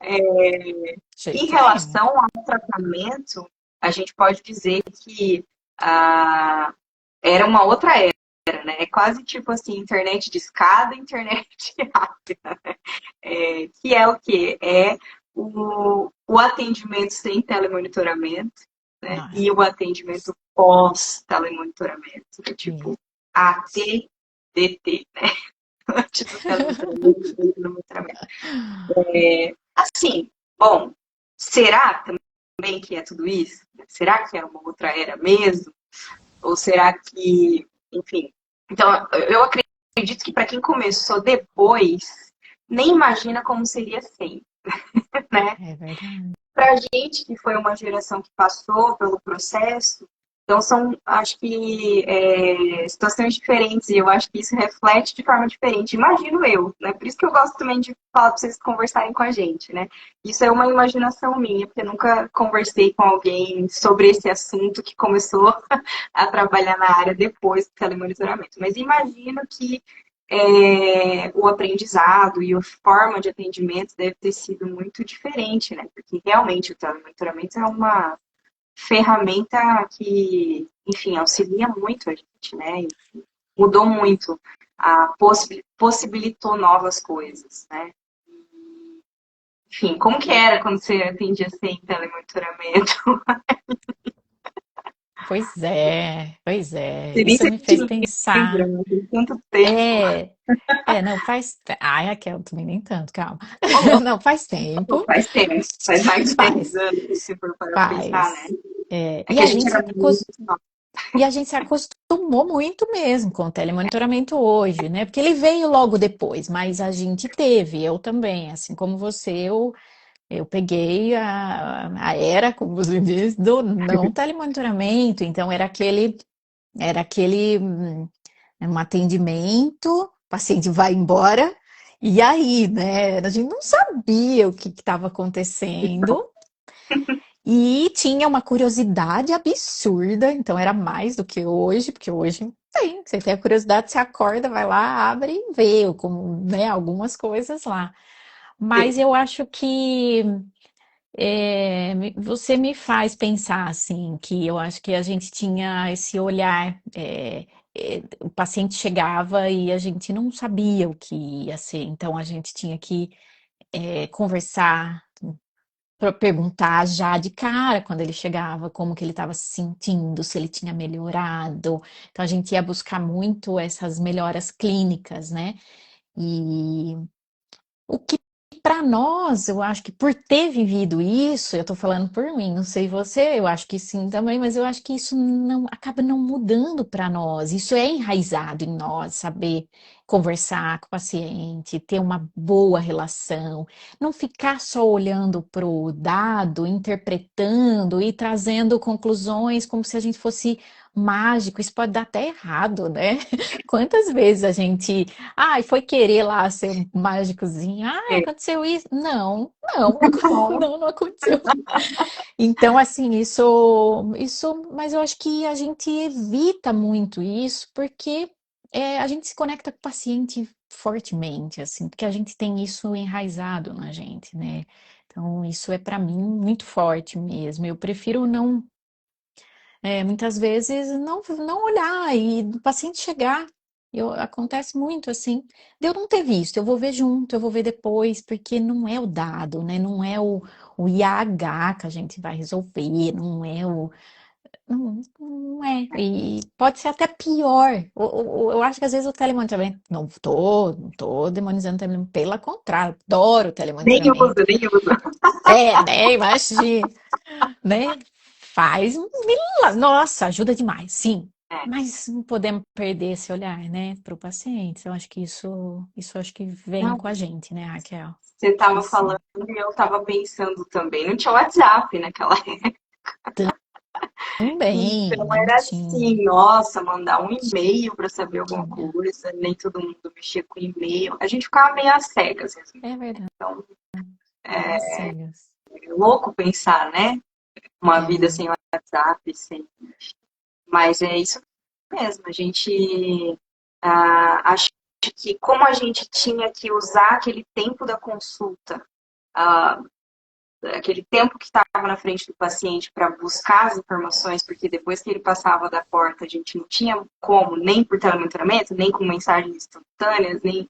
Speaker 2: de
Speaker 1: em
Speaker 2: jeito nenhum.
Speaker 1: relação ao tratamento, a gente pode dizer que era uma outra era, né? É quase tipo assim, internet de escada, internet rápida, né? Que é o quê? É o atendimento sem telemonitoramento, né?
Speaker 2: Não,
Speaker 1: E o atendimento pós-telemonitoramento, né? Tipo ATDT, né? Antes do telemonitoramento, do telemonitoramento. Assim, bom, será também que é tudo isso? Será que é uma outra era mesmo? Ou será que, enfim. Então, eu acredito que para quem começou depois, nem imagina como seria sem, né?
Speaker 2: é verdade.
Speaker 1: Para a gente que foi uma geração que passou pelo processo, então são, acho que, situações diferentes e eu acho que isso reflete de forma diferente. Imagino eu, né? Por isso que eu gosto também de falar para vocês conversarem com a gente, né? Isso é uma imaginação minha, porque eu nunca conversei com alguém sobre esse assunto que começou a trabalhar na área depois do telemonitoramento. Mas imagino que o aprendizado e a forma de atendimento deve ter sido muito diferente, né? Porque realmente o telemonitoramento é uma ferramenta que, enfim, auxilia muito a gente, né? E mudou muito, possibilitou novas coisas, né? Enfim, como que era quando você atendia sem telemonitoramento?
Speaker 2: Pois é, pois é.
Speaker 1: Você nem
Speaker 2: Isso
Speaker 1: se
Speaker 2: me fez
Speaker 1: lembra,
Speaker 2: pensar.
Speaker 1: né? Tem tanto tempo.
Speaker 2: É, não faz. Ai, Raquel, também nem tanto, calma.
Speaker 1: Oh,
Speaker 2: Não, faz tempo,
Speaker 1: faz tempo, faz mais de 10
Speaker 2: faz,
Speaker 1: anos, se for para pensar, né?
Speaker 2: faz. É,
Speaker 1: É que a gente era muito nova.
Speaker 2: e a gente se acostumou muito mesmo com o telemonitoramento hoje, né? Porque ele veio logo depois, mas a gente teve, eu também, assim como você, eu peguei a era, como você diz, do não telemonitoramento, então era aquele um atendimento, o paciente vai embora, e aí, né? A gente não sabia o que estava acontecendo. E tinha uma curiosidade absurda, então era mais do que hoje, porque hoje tem, você tem a curiosidade, você acorda, vai lá, abre e vê, como, né, algumas coisas lá. Mas
Speaker 1: Sim,
Speaker 2: eu acho que você me faz pensar assim, que eu acho que a gente tinha esse olhar, o paciente chegava e a gente não sabia o que ia ser, então a gente tinha que conversar, para perguntar já de cara quando ele chegava, como que ele estava se sentindo, se ele tinha melhorado. Então a gente ia buscar muito essas melhoras clínicas, né? E o que para nós, eu acho que por ter vivido isso, eu tô falando por mim, não sei você, eu acho que sim também, mas eu acho que isso não acaba não mudando para nós. Isso é enraizado em nós, saber conversar com o paciente, ter uma boa relação, não ficar só olhando para o dado, interpretando e trazendo conclusões como se a gente fosse mágico. Isso pode dar até errado, né? Quantas vezes a gente ai, foi querer lá ser um mágicozinho. Ai,
Speaker 1: É,
Speaker 2: aconteceu isso. Não, não,
Speaker 1: bom,
Speaker 2: não, não aconteceu. Então, assim, mas eu acho que a gente evita muito isso porque a gente se conecta com o paciente fortemente, assim, porque a gente tem isso enraizado na gente, né? Então, isso é para mim muito forte mesmo. Eu prefiro não muitas vezes não olhar e do paciente chegar. Acontece muito assim, de eu não ter visto, eu vou ver junto, eu vou ver depois, porque não é o dado, né? Não é o IAH que a gente vai resolver, não é o. Não, não é. E pode ser até pior. Eu acho que às vezes o telemonitoramento. Não tô demonizando o telemonitoramento, pelo contrário, adoro o
Speaker 1: nem uso,
Speaker 2: telemonitoramento.
Speaker 1: nem uso.
Speaker 2: Né? Imagina, né? Faz um milagre. Nossa, ajuda demais, sim.
Speaker 1: É,
Speaker 2: Mas não podemos perder esse olhar, né, para o paciente. Eu acho que isso acho que vem
Speaker 1: não,
Speaker 2: com a gente, né, Raquel?
Speaker 1: você
Speaker 2: Acho que
Speaker 1: estava
Speaker 2: sim.
Speaker 1: falando e eu estava pensando também. Não tinha WhatsApp naquela época.
Speaker 2: Também,
Speaker 1: Então
Speaker 2: não
Speaker 1: era
Speaker 2: tinha.
Speaker 1: assim, nossa, mandar um e-mail para saber alguma coisa, nem todo mundo mexia com e-mail. A gente ficava meio às cegas, assim.
Speaker 2: É verdade,
Speaker 1: Então,
Speaker 2: às cegas.
Speaker 1: é louco pensar, né? Uma vida
Speaker 2: É,
Speaker 1: sem WhatsApp, sem. Mas é isso mesmo. A gente acho que como a gente tinha que usar aquele tempo da consulta, ah, aquele tempo que estava na frente do paciente para buscar as informações, porque depois que ele passava da porta, a gente não tinha como, nem por telemonitoramento, nem com mensagens instantâneas, nem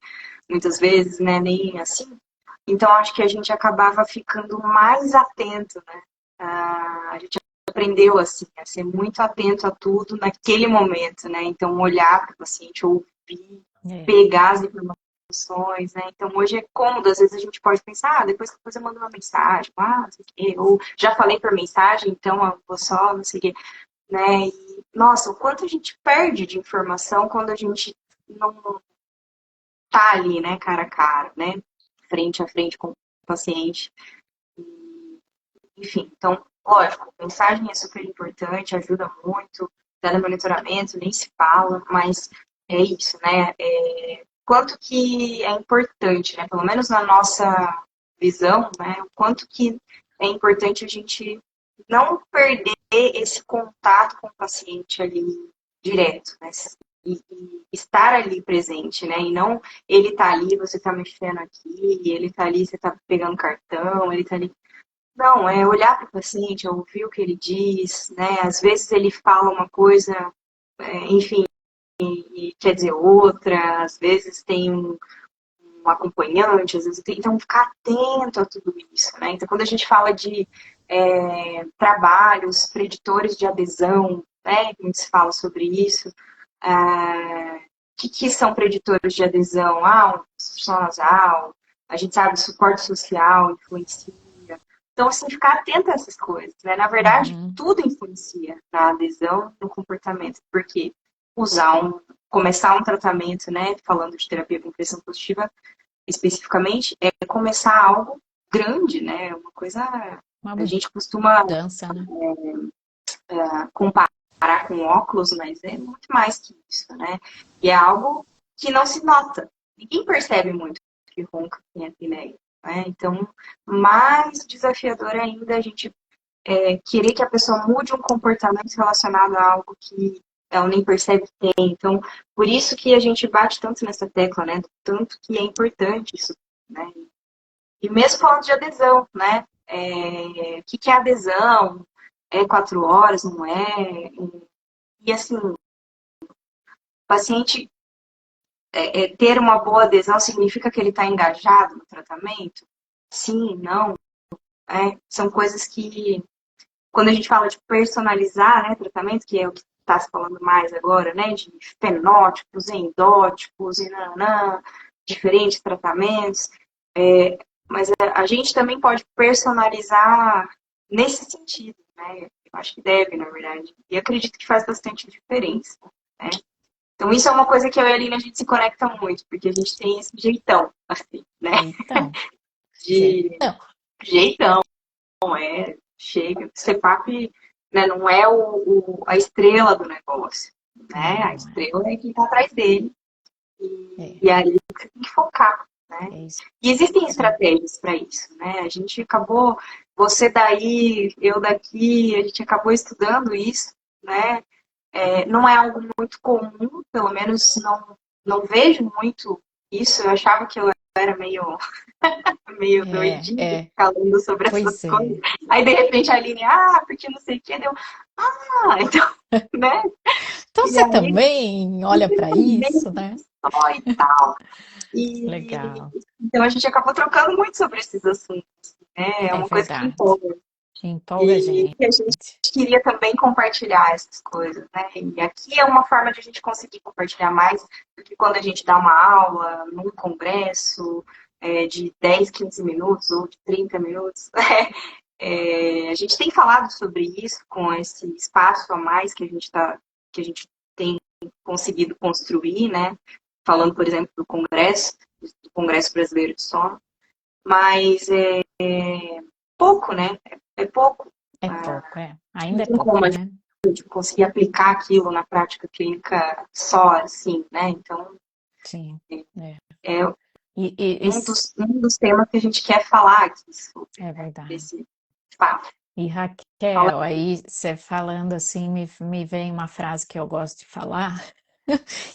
Speaker 1: muitas vezes, né, nem assim. Então, acho que a gente acabava ficando mais atento, né? A gente aprendeu, assim, a ser muito atento a tudo naquele momento, né? Então, olhar para o paciente, ouvir,
Speaker 2: é.
Speaker 1: pegar as informações, né? Então, hoje é cômodo, às vezes a gente pode pensar, depois eu mando uma mensagem, não sei o quê, ou já falei por mensagem, então eu vou só, não sei o quê, né? E, nossa, o quanto a gente perde de informação quando a gente não tá ali, né, cara a cara, né? Frente a frente com o paciente. Enfim, então, lógico, mensagem é super importante, ajuda muito, telemonitoramento, nem se fala, mas é isso, né? Quanto que é importante, né? Pelo menos na nossa visão, né? O quanto que é importante a gente não perder esse contato com o paciente ali direto, né? E estar ali presente, né? E não ele tá ali, você tá mexendo aqui, ele tá ali, você tá pegando cartão, ele tá ali. Não, é olhar para o paciente, ouvir o que ele diz, né? Às vezes ele fala uma coisa, enfim, e quer dizer outra, às vezes tem um acompanhante, às vezes tem. Então, ficar atento a tudo isso, né? Então, quando a gente fala de trabalhos, preditores de adesão, né? Muito se fala sobre isso. O que são preditores de adesão? Um instituição nasal, a gente sabe, suporte social influencia. Então, assim, ficar atento a essas coisas, né? Na verdade,
Speaker 2: Uhum.
Speaker 1: tudo influencia na adesão, no comportamento, porque começar um tratamento, né, falando de terapia com pressão positiva, especificamente, é começar algo grande, né? Uma coisa.
Speaker 2: Uma
Speaker 1: A gente costuma
Speaker 2: mudança, né?
Speaker 1: comparar com óculos, mas é muito mais que isso, né? E é algo que não se nota. Ninguém percebe muito que ronca tem apneia, né? Então, mais desafiador ainda a gente querer que a pessoa mude um comportamento relacionado a algo que ela nem percebe que tem. Então, por isso que a gente bate tanto nessa tecla, né? Tanto que é importante isso, né? E mesmo falando de adesão, né? O que é adesão? É 4 horas, não é? E assim, o paciente ter uma boa adesão significa que ele está engajado no tratamento? Sim, não. São coisas que, quando a gente fala de personalizar, né, tratamento, que é o que está se falando mais agora, né, de fenótipos, endótipos e nanã, diferentes tratamentos, mas a gente também pode personalizar nesse sentido, né? Eu acho que deve, na verdade. E acredito que faz bastante diferença, né? Então, isso é uma coisa que eu e a Aline, a gente se conecta muito, porque a gente tem esse jeitão, assim, né?
Speaker 2: Jeitão,
Speaker 1: De
Speaker 2: jeitão.
Speaker 1: jeitão, chega. CPAP, né, não é a estrela do negócio, né? A
Speaker 2: Não,
Speaker 1: estrela é quem está atrás dele.
Speaker 2: é,
Speaker 1: E aí você tem que focar, né?
Speaker 2: é isso
Speaker 1: E existem
Speaker 2: aí.
Speaker 1: estratégias para isso, né? A gente acabou, você daí, eu daqui, a gente acabou estudando isso, né? Não é algo muito comum, pelo menos não vejo muito isso. Eu achava que eu era meio doidinha falando sobre essas
Speaker 2: Pois
Speaker 1: coisas.
Speaker 2: é.
Speaker 1: Aí, de repente, a Aline, porque não sei o que, deu, então, né?
Speaker 2: Então
Speaker 1: E
Speaker 2: você
Speaker 1: aí,
Speaker 2: também olha para
Speaker 1: também
Speaker 2: isso, né?
Speaker 1: só e tal. E
Speaker 2: Legal.
Speaker 1: então a gente acabou trocando muito sobre esses assuntos, né? É
Speaker 2: É
Speaker 1: uma coisa que
Speaker 2: verdade.
Speaker 1: empolga.
Speaker 2: Empolga a
Speaker 1: E
Speaker 2: gente.
Speaker 1: a gente queria também compartilhar essas coisas, né? E aqui é uma forma de a gente conseguir compartilhar mais do que quando a gente dá uma aula num congresso de 10, 15 minutos ou de 30 minutos. A gente tem falado sobre isso com esse espaço a mais que a gente tem conseguido construir, né? Falando, por exemplo, do Congresso Brasileiro de Sono, mas pouco, né? É pouco.
Speaker 2: é
Speaker 1: Ah,
Speaker 2: pouco, é. Ainda
Speaker 1: não
Speaker 2: é
Speaker 1: tem como
Speaker 2: pouco,
Speaker 1: a
Speaker 2: né?
Speaker 1: gente conseguir aplicar aquilo na prática clínica só assim, né? Então,
Speaker 2: Sim. É.
Speaker 1: é um
Speaker 2: Isso
Speaker 1: dos temas que a gente quer falar aqui sobre,
Speaker 2: é
Speaker 1: né?
Speaker 2: verdade.
Speaker 1: Desse espaço.
Speaker 2: E
Speaker 1: Fala.
Speaker 2: Raquel, aí você falando assim, me vem uma frase que eu gosto de falar,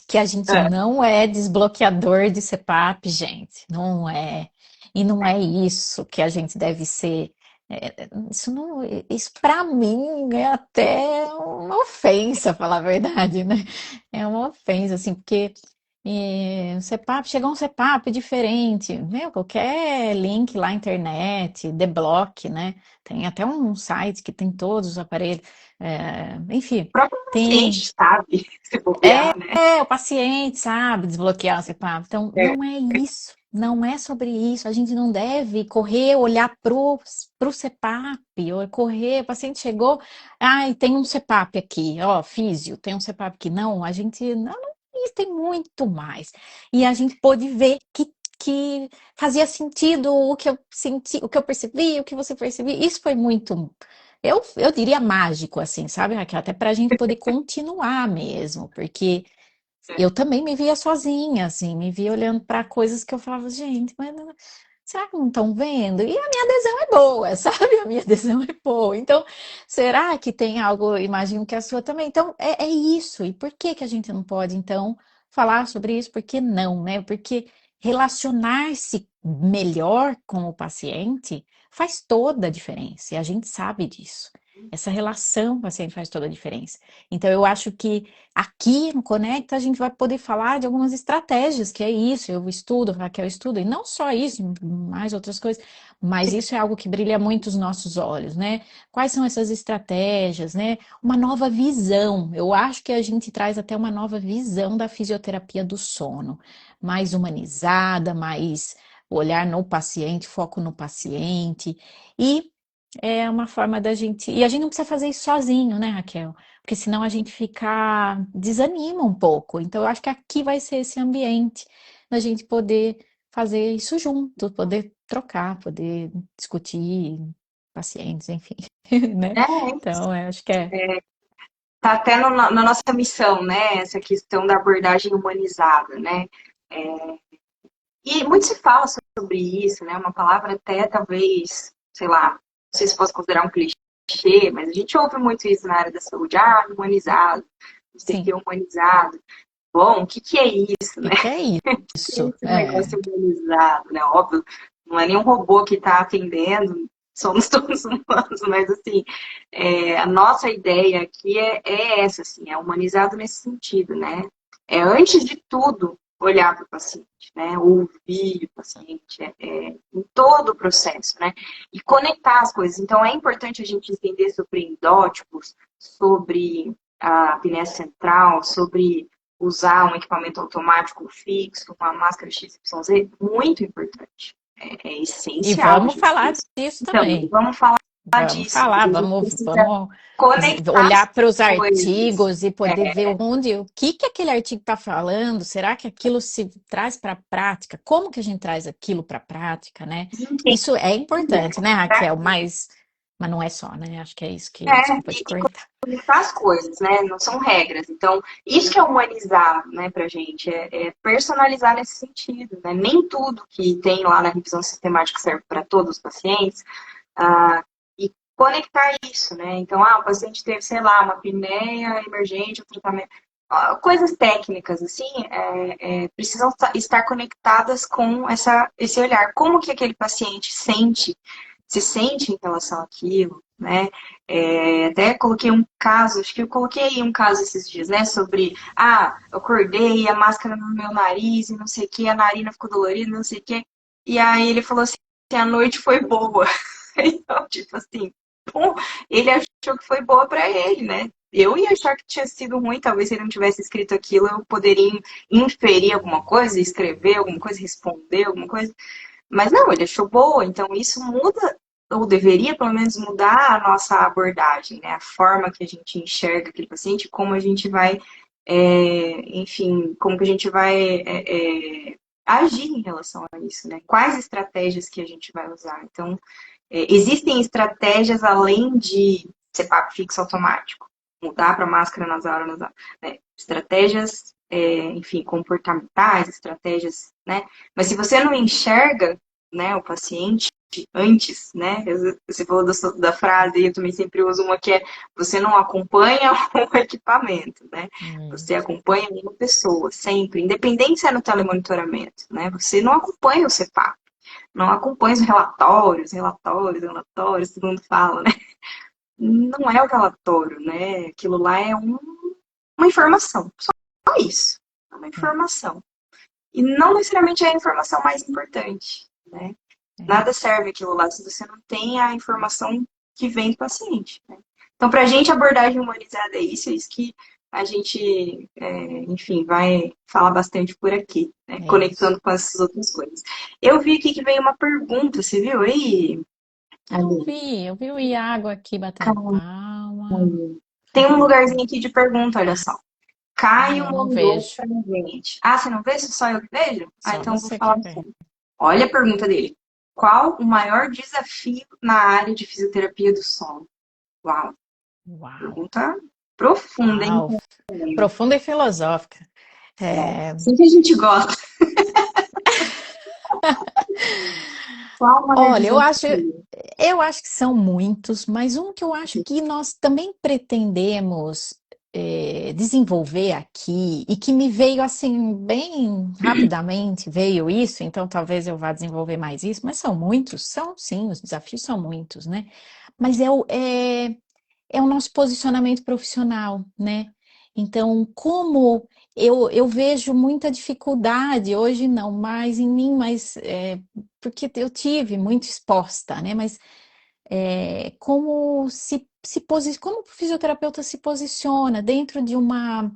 Speaker 2: que a gente
Speaker 1: É,
Speaker 2: não é desbloqueador de CPAP, gente. Não é. E não é isso que a gente deve ser. Isso não, isso para mim é até uma ofensa, falar a verdade, né? É uma ofensa, assim, porque CPAP, chegou um CPAP diferente, meu, qualquer link lá na internet, debloque, né? Tem até um site que tem todos os aparelhos, enfim,
Speaker 1: o próprio
Speaker 2: tem.
Speaker 1: paciente sabe se bobear, né?
Speaker 2: O paciente sabe desbloquear o CPAP. Então,
Speaker 1: É,
Speaker 2: não é isso. Não é sobre isso. A gente não deve correr, olhar pro CPAP, ou correr, o paciente chegou, ai, tem um CPAP aqui, ó, físio, tem um CPAP aqui. Não, a gente, não, isso tem muito mais. E a gente pôde ver que fazia sentido o que eu senti, o que eu percebi, o que você percebia. Isso foi muito, eu diria mágico, assim, sabe, Raquel? Até para a gente poder continuar mesmo, porque eu também me via sozinha, assim, me via olhando para coisas que eu falava, gente, mas será que não estão vendo? E a minha adesão é boa, sabe? A minha adesão é boa. Então, será que tem algo? Imagino que a sua também. Então, é isso. E por que que a gente não pode, então, falar sobre isso? Por que não, né? Porque relacionar-se melhor com o paciente faz toda a diferença. E a gente sabe disso. Essa relação com o paciente faz toda a diferença. Então, eu acho que aqui no Conecta a gente vai poder falar de algumas estratégias, que é isso, eu estudo, a Raquel estuda, e não só isso, mais outras coisas, mas isso é algo que brilha muito os nossos olhos, né? Quais são essas estratégias, né? Uma nova visão. Eu acho que a gente traz até uma nova visão da fisioterapia do sono, mais humanizada, mais olhar no paciente, foco no paciente, e é uma forma da gente. E a gente não precisa fazer isso sozinho, né, Raquel? Porque senão a gente fica desanima um pouco. Então, eu acho que aqui vai ser esse ambiente da gente poder fazer isso junto, poder trocar, poder discutir pacientes, enfim, né? Então, eu acho que
Speaker 1: tá até na nossa missão, né? Essa questão da abordagem humanizada, né? E muito se fala sobre isso, né? Uma palavra até talvez, sei lá, não sei se posso considerar um clichê, mas a gente ouve muito isso na área da saúde. Humanizado, não sei o que
Speaker 2: sim.
Speaker 1: é humanizado. Bom, o que que é isso,
Speaker 2: O
Speaker 1: né?
Speaker 2: que é
Speaker 1: O que é
Speaker 2: isso?
Speaker 1: esse negócio humanizado, né? Óbvio, não é nenhum robô que está atendendo, somos todos humanos, mas assim, a nossa ideia aqui é essa, assim, é humanizado nesse sentido, né? É antes de tudo olhar para o paciente, né? Ouvir o paciente, todo o processo, né? E conectar as coisas. Então, é importante a gente entender sobre endótipos, sobre a apneia central, sobre usar um equipamento automático fixo, uma máscara XYZ, muito importante. É
Speaker 2: E
Speaker 1: essencial a
Speaker 2: vamos
Speaker 1: gente ter
Speaker 2: falar
Speaker 1: isso.
Speaker 2: disso
Speaker 1: Então,
Speaker 2: também.
Speaker 1: vamos falar
Speaker 2: Vamos
Speaker 1: disso,
Speaker 2: falar,
Speaker 1: porque a gente
Speaker 2: vamos,
Speaker 1: precisa
Speaker 2: vamos
Speaker 1: conectar as
Speaker 2: olhar para os
Speaker 1: coisas.
Speaker 2: artigos e poder ver onde, o que que aquele artigo está falando. Será que aquilo se traz para a prática? Como que a gente traz aquilo para a prática, né?
Speaker 1: Entender
Speaker 2: Isso é importante, né, Raquel? Mas não é só, né? Acho que é isso que, desculpa te
Speaker 1: e
Speaker 2: cortar.
Speaker 1: conectar as coisas, né? Não são regras. Então, isso que é humanizar, né, pra gente, é personalizar nesse sentido, né? Nem tudo que tem lá na revisão sistemática serve para todos os pacientes, e conectar isso, né? Então, o paciente teve, sei lá, uma apneia emergente, um tratamento. Coisas técnicas, assim, precisam estar conectadas com esse olhar. Como que aquele paciente se sente em relação àquilo, né? Até coloquei um caso, acho que eu coloquei um caso esses dias, né? Sobre, eu acordei, a máscara no meu nariz e não sei o que, a narina ficou dolorida, não sei o que. E aí ele falou assim, a noite foi boa. Então, tipo assim, bom, ele achou que foi boa para ele, né? Eu ia achar que tinha sido ruim, talvez se ele não tivesse escrito aquilo, eu poderia inferir alguma coisa, escrever alguma coisa, responder alguma coisa. Mas não, ele achou boa, então isso muda, ou deveria pelo menos mudar a nossa abordagem, né? A forma que a gente enxerga aquele paciente, como a gente vai, enfim, como que a gente vai agir em relação a isso, né? Quais estratégias que a gente vai usar. Então, existem estratégias além de CPAP fixo automático, mudar para máscara nasal, né? Estratégias, enfim, comportamentais, estratégias, né? Mas se você não enxerga, né, o paciente antes, né? Você falou da frase, eu também sempre uso uma que é: você não acompanha o equipamento, né? Você acompanha uma pessoa, sempre, independente se é no telemonitoramento, né? Você não acompanha o CPAP, não acompanha os relatórios, todo mundo fala, né? Não é o relatório, né? Aquilo lá é uma informação, só isso, é uma informação. E não necessariamente é a informação mais importante, né? Nada serve aquilo lá se você não tem a informação que vem do paciente, né? Então, para a gente, abordagem humanizada é isso que a gente, enfim, vai falar bastante por aqui, né?
Speaker 2: É isso.
Speaker 1: Conectando com essas outras coisas. Eu vi aqui que veio uma pergunta, você viu aí, Aline?
Speaker 2: Eu vi o Iago aqui batendo palma.
Speaker 1: Tem um lugarzinho aqui de pergunta, olha só. Caio
Speaker 2: Eu não
Speaker 1: mandou
Speaker 2: vejo.
Speaker 1: pra gente. Você não vê? Só eu que vejo?
Speaker 2: Só
Speaker 1: Então eu vou
Speaker 2: você que
Speaker 1: falar
Speaker 2: vê.
Speaker 1: assim. Olha a pergunta dele. Qual o maior desafio na área de fisioterapia do sono? Uau,
Speaker 2: Uau,
Speaker 1: pergunta profunda, hein?
Speaker 2: uau. Profunda e filosófica. É,
Speaker 1: Assim que a gente gosta. Qual o maior
Speaker 2: olha,
Speaker 1: desafio?
Speaker 2: eu acho que são muitos, mas um que eu acho que nós também pretendemos desenvolver aqui e que me veio assim bem rapidamente, veio isso, então talvez eu vá desenvolver mais isso, mas são muitos, são sim, os desafios são muitos, né? Mas é o nosso posicionamento profissional, né? Então, como eu vejo muita dificuldade, hoje não mais em mim, mas porque eu tive muito exposta, né? Mas como o fisioterapeuta se posiciona dentro de uma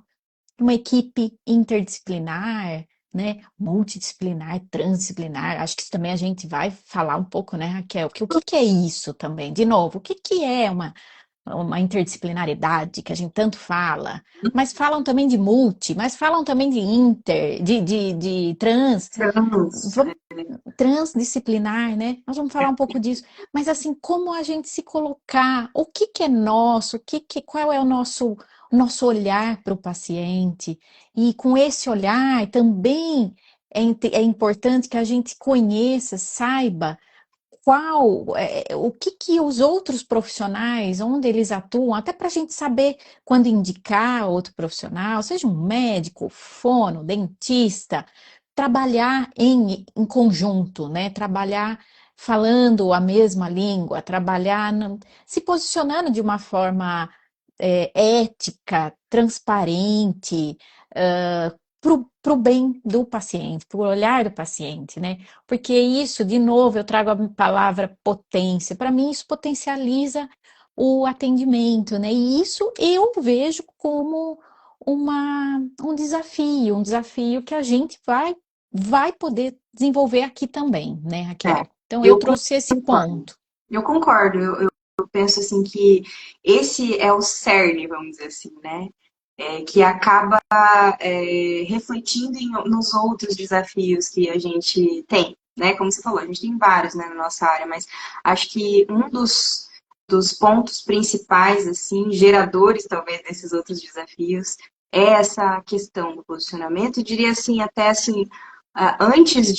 Speaker 2: equipe interdisciplinar, né? Multidisciplinar, transdisciplinar. Acho que isso também a gente vai falar um pouco, né, Raquel? Que o que que é isso também? De novo, o que que é uma interdisciplinaridade que a gente tanto fala, mas falam também de multi, mas falam também de inter, de trans,
Speaker 1: Trans.
Speaker 2: vamos, transdisciplinar, né? Nós vamos falar um pouco disso, mas assim, como a gente se colocar, o que que é nosso, qual é o nosso olhar para o paciente, e com esse olhar também é importante que a gente conheça, saiba o que que os outros profissionais, onde eles atuam, até para a gente saber quando indicar outro profissional, seja um médico, fono, dentista, trabalhar em conjunto, né? Trabalhar falando a mesma língua, trabalhar se posicionando de uma forma ética, transparente, para o bem do paciente, para o olhar do paciente, né? Porque isso, de novo, eu trago a palavra potência. Para mim, isso potencializa o atendimento, né? E isso eu vejo como um desafio que a gente vai poder desenvolver aqui também, né,
Speaker 1: É,
Speaker 2: Raquel? Então, eu
Speaker 1: eu
Speaker 2: trouxe esse
Speaker 1: concordo.
Speaker 2: ponto.
Speaker 1: Eu concordo. Eu penso assim que esse é o cerne, vamos dizer assim, né? Que acaba refletindo nos outros desafios que a gente tem, né? Como você falou, a gente tem vários, né, na nossa área, mas acho que um dos pontos principais, assim, geradores talvez desses outros desafios, é essa questão do posicionamento. Eu diria assim, até assim, antes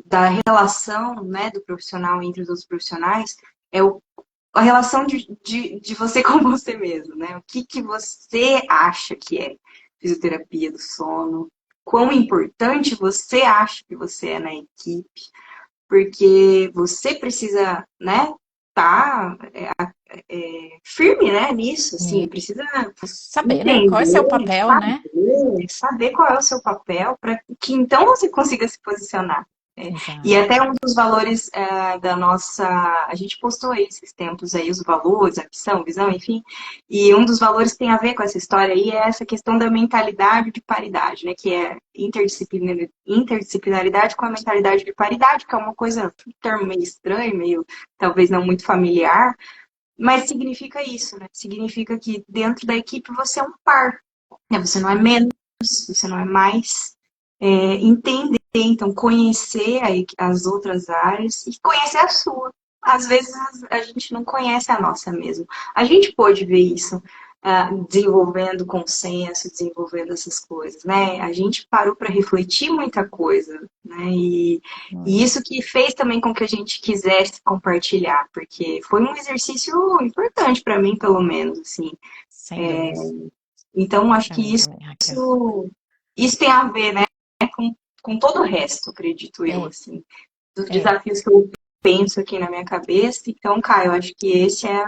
Speaker 1: da relação, né, do profissional entre os outros profissionais, é a relação de você com você mesmo, né? O que você acha que é fisioterapia do sono? Quão importante você acha que você é na equipe? Porque você precisa, né, tá firme, né, nisso, assim,
Speaker 2: E
Speaker 1: precisa
Speaker 2: saber, né? Qual é o seu
Speaker 1: entender,
Speaker 2: papel, né?
Speaker 1: saber qual é o seu papel para que então você consiga se posicionar. E até
Speaker 2: Exato.
Speaker 1: um dos valores da nossa. A gente postou aí esses tempos aí os valores, a missão, visão, enfim. E um dos valores que tem a ver com essa história aí é essa questão da mentalidade de paridade, né? Que é interdisciplinaridade com a mentalidade de paridade, que é uma coisa, um termo meio estranho, meio talvez não muito familiar, mas significa isso, né? Significa que dentro da equipe você é um par, né? Você não é menos, você não é mais. Entender, então, conhecer as outras áreas e conhecer a sua. Às vezes a gente não conhece a nossa mesmo. A gente pode ver isso desenvolvendo consenso, desenvolvendo essas coisas, né? A gente parou para refletir muita coisa, né? E isso que fez também com que a gente quisesse compartilhar, porque foi um exercício importante para mim, pelo menos, assim.
Speaker 2: Sem dúvidas.
Speaker 1: Então, acho
Speaker 2: Para
Speaker 1: que
Speaker 2: mim
Speaker 1: isso,
Speaker 2: também, Raquel.
Speaker 1: isso tem a ver, né? Com todo o resto, acredito eu,
Speaker 2: É,
Speaker 1: assim, dos
Speaker 2: é.
Speaker 1: desafios que eu penso aqui na minha cabeça. Então, Caio, eu acho que esse é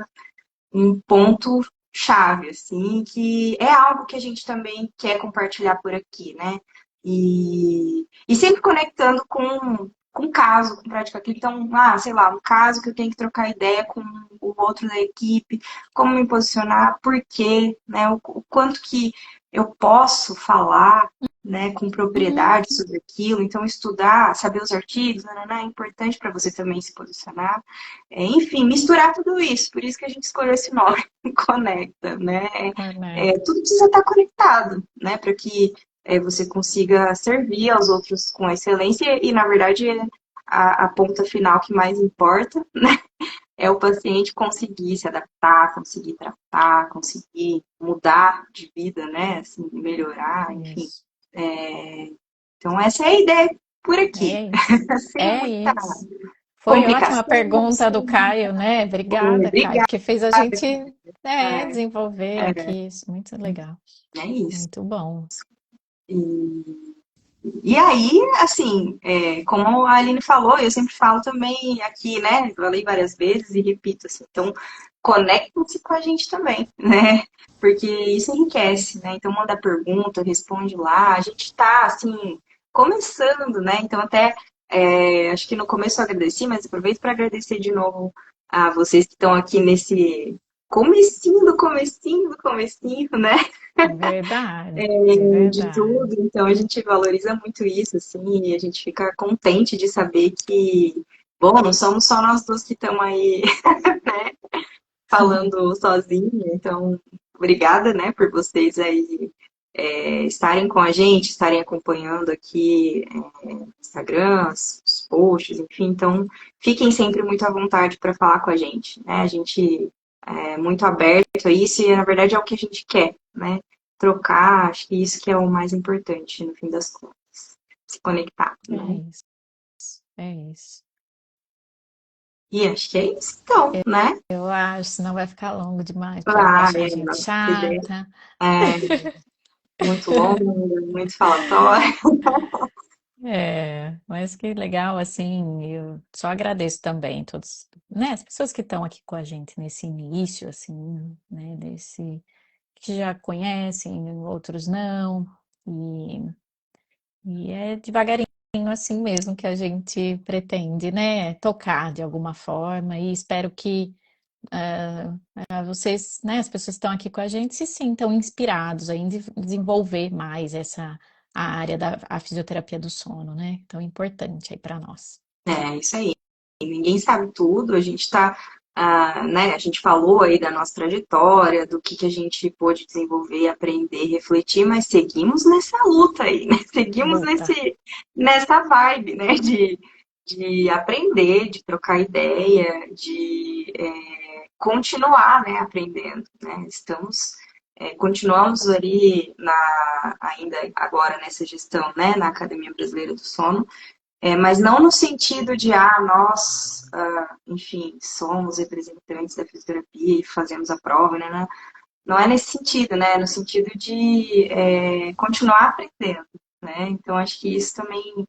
Speaker 1: um ponto chave, assim, que é algo que a gente também quer compartilhar por aqui, né? E sempre conectando com caso, com prática clínica. Então, sei lá, um caso que eu tenho que trocar ideia com o outro da equipe, como me posicionar, por quê, né? O quanto que eu posso falar, né, com
Speaker 2: Uhum.
Speaker 1: propriedade sobre aquilo. Então, estudar, saber os artigos, é importante para você também se posicionar. Enfim, misturar tudo isso. Por isso que a gente escolheu esse nome, Conecta, né?
Speaker 2: Conecta.
Speaker 1: Tudo precisa estar conectado, né? Para que você consiga servir aos outros com excelência e, na verdade, a ponta final que mais importa, né? É o paciente conseguir se adaptar, conseguir tratar, conseguir mudar de vida, né? Assim, melhorar, enfim.
Speaker 2: Isso.
Speaker 1: Então, essa é a ideia por aqui.
Speaker 2: É isso.
Speaker 1: Sem
Speaker 2: É
Speaker 1: muita
Speaker 2: isso. Foi ótima a
Speaker 1: complicação,
Speaker 2: pergunta do
Speaker 1: sem...
Speaker 2: Caio, né? Obrigada, Caio,
Speaker 1: Obrigada.
Speaker 2: que fez a gente
Speaker 1: É,
Speaker 2: desenvolver
Speaker 1: é,
Speaker 2: aqui isso. Muito legal.
Speaker 1: é isso.
Speaker 2: Muito bom.
Speaker 1: E aí, assim, como a Aline falou, eu sempre falo também aqui, né? Falei várias vezes e repito assim, então conectem-se com a gente também, né? Porque isso enriquece, né? Então manda pergunta, responde lá. A gente está assim, começando, né? Então até acho que no começo eu agradeci, mas aproveito para agradecer de novo a vocês que estão aqui nesse comecinho do comecinho, né?
Speaker 2: Verdade,
Speaker 1: De
Speaker 2: verdade.
Speaker 1: tudo, então a gente valoriza muito isso, assim, e a gente fica contente de saber que, bom, não somos só nós duas que estamos aí falando sozinha, então, obrigada, né, por vocês aí estarem com a gente, estarem acompanhando aqui no Instagram, os posts, enfim, então, fiquem sempre muito à vontade para falar com a gente, né, a gente é muito aberto a isso e, na verdade, é o que a gente quer, né, trocar, acho que isso que é o mais importante, no fim das contas, se conectar,
Speaker 2: É
Speaker 1: né.
Speaker 2: isso, é isso.
Speaker 1: E acho que é isso, então, né?
Speaker 2: Eu acho, senão vai ficar longo demais, o povo vai achar a gente
Speaker 1: Nossa ideia
Speaker 2: chata.
Speaker 1: é muito longa, muito falatória.
Speaker 2: É, mas que legal, assim, eu só agradeço também todos, né, as pessoas que estão aqui com a gente nesse início, assim, né, que já conhecem, outros não. E, e é devagarinho assim mesmo que a gente pretende, né? Tocar de alguma forma. E espero que vocês, né, as pessoas que estão aqui com a gente, se sintam inspirados a desenvolver mais a área da a fisioterapia do sono, né? Tão importante aí para nós.
Speaker 1: É, isso aí. Ninguém sabe tudo, a gente está, né, a gente falou aí da nossa trajetória, do que a gente pôde desenvolver, aprender, refletir, mas seguimos nessa luta aí, né? Seguimos
Speaker 2: Luta.
Speaker 1: nessa vibe, né, de aprender, de trocar ideia, de continuar, né, aprendendo, né? Continuamos ali ainda agora nessa gestão, né, na Academia Brasileira do Sono, mas não no sentido de, nós, enfim, somos representantes da fisioterapia e fazemos a prova, né? Não, não é nesse sentido, né? É no sentido de continuar aprendendo, né? Então, acho que isso também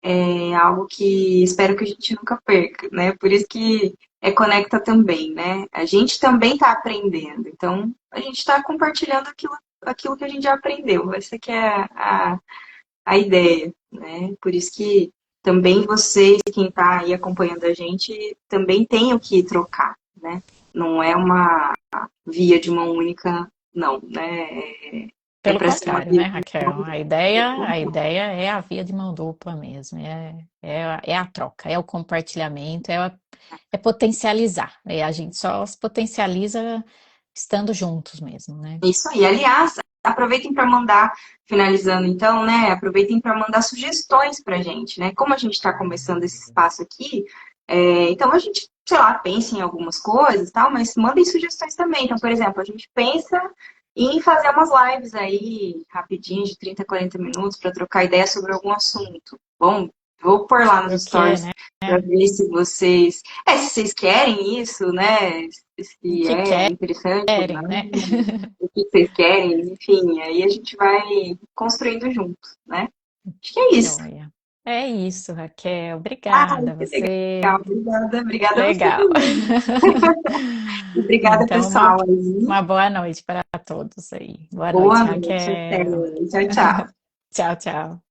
Speaker 1: é algo que espero que a gente nunca perca, né? Por isso que conecta também, né? A gente também está aprendendo, então a gente está compartilhando aquilo que a gente já aprendeu. Essa que é a ideia, né? Por isso que também vocês, quem está aí acompanhando a gente, também tem o que trocar, né? Não é uma via de mão única, não, né? É
Speaker 2: Pelo
Speaker 1: para ser uma
Speaker 2: contrário,
Speaker 1: via
Speaker 2: né,
Speaker 1: de
Speaker 2: Raquel?
Speaker 1: mão
Speaker 2: A
Speaker 1: única.
Speaker 2: ideia é a via de mão dupla mesmo, é a troca, é o compartilhamento, é potencializar. Né? A gente só se potencializa estando juntos mesmo, né?
Speaker 1: Isso aí. Aliás, aproveitem para mandar, finalizando então, né? Aproveitem para mandar sugestões para a gente, né? Como a gente está começando esse espaço aqui, então a gente, sei lá, pensa em algumas coisas, tal, mas mandem sugestões também. Então, por exemplo, a gente pensa em fazer umas lives aí, rapidinho, de 30, 40 minutos, para trocar ideia sobre algum assunto. Bom, vou pôr lá nos
Speaker 2: Porque,
Speaker 1: stories
Speaker 2: né?
Speaker 1: para ver se vocês querem isso, né?
Speaker 2: O
Speaker 1: Se
Speaker 2: que
Speaker 1: é interessante ou
Speaker 2: querem,
Speaker 1: não,
Speaker 2: né?
Speaker 1: o que vocês querem, enfim, aí a gente vai construindo juntos, né? Acho que é isso.
Speaker 2: Joia. É isso, Raquel.
Speaker 1: Ah,
Speaker 2: Obrigada.
Speaker 1: que
Speaker 2: Você.
Speaker 1: legal, obrigada a você
Speaker 2: Legal.
Speaker 1: também. Obrigada,
Speaker 2: Então,
Speaker 1: pessoal, aí.
Speaker 2: uma boa noite para todos aí. Boa noite,
Speaker 1: Boa noite, até.
Speaker 2: Raquel.
Speaker 1: Tchau, tchau.
Speaker 2: Tchau, tchau.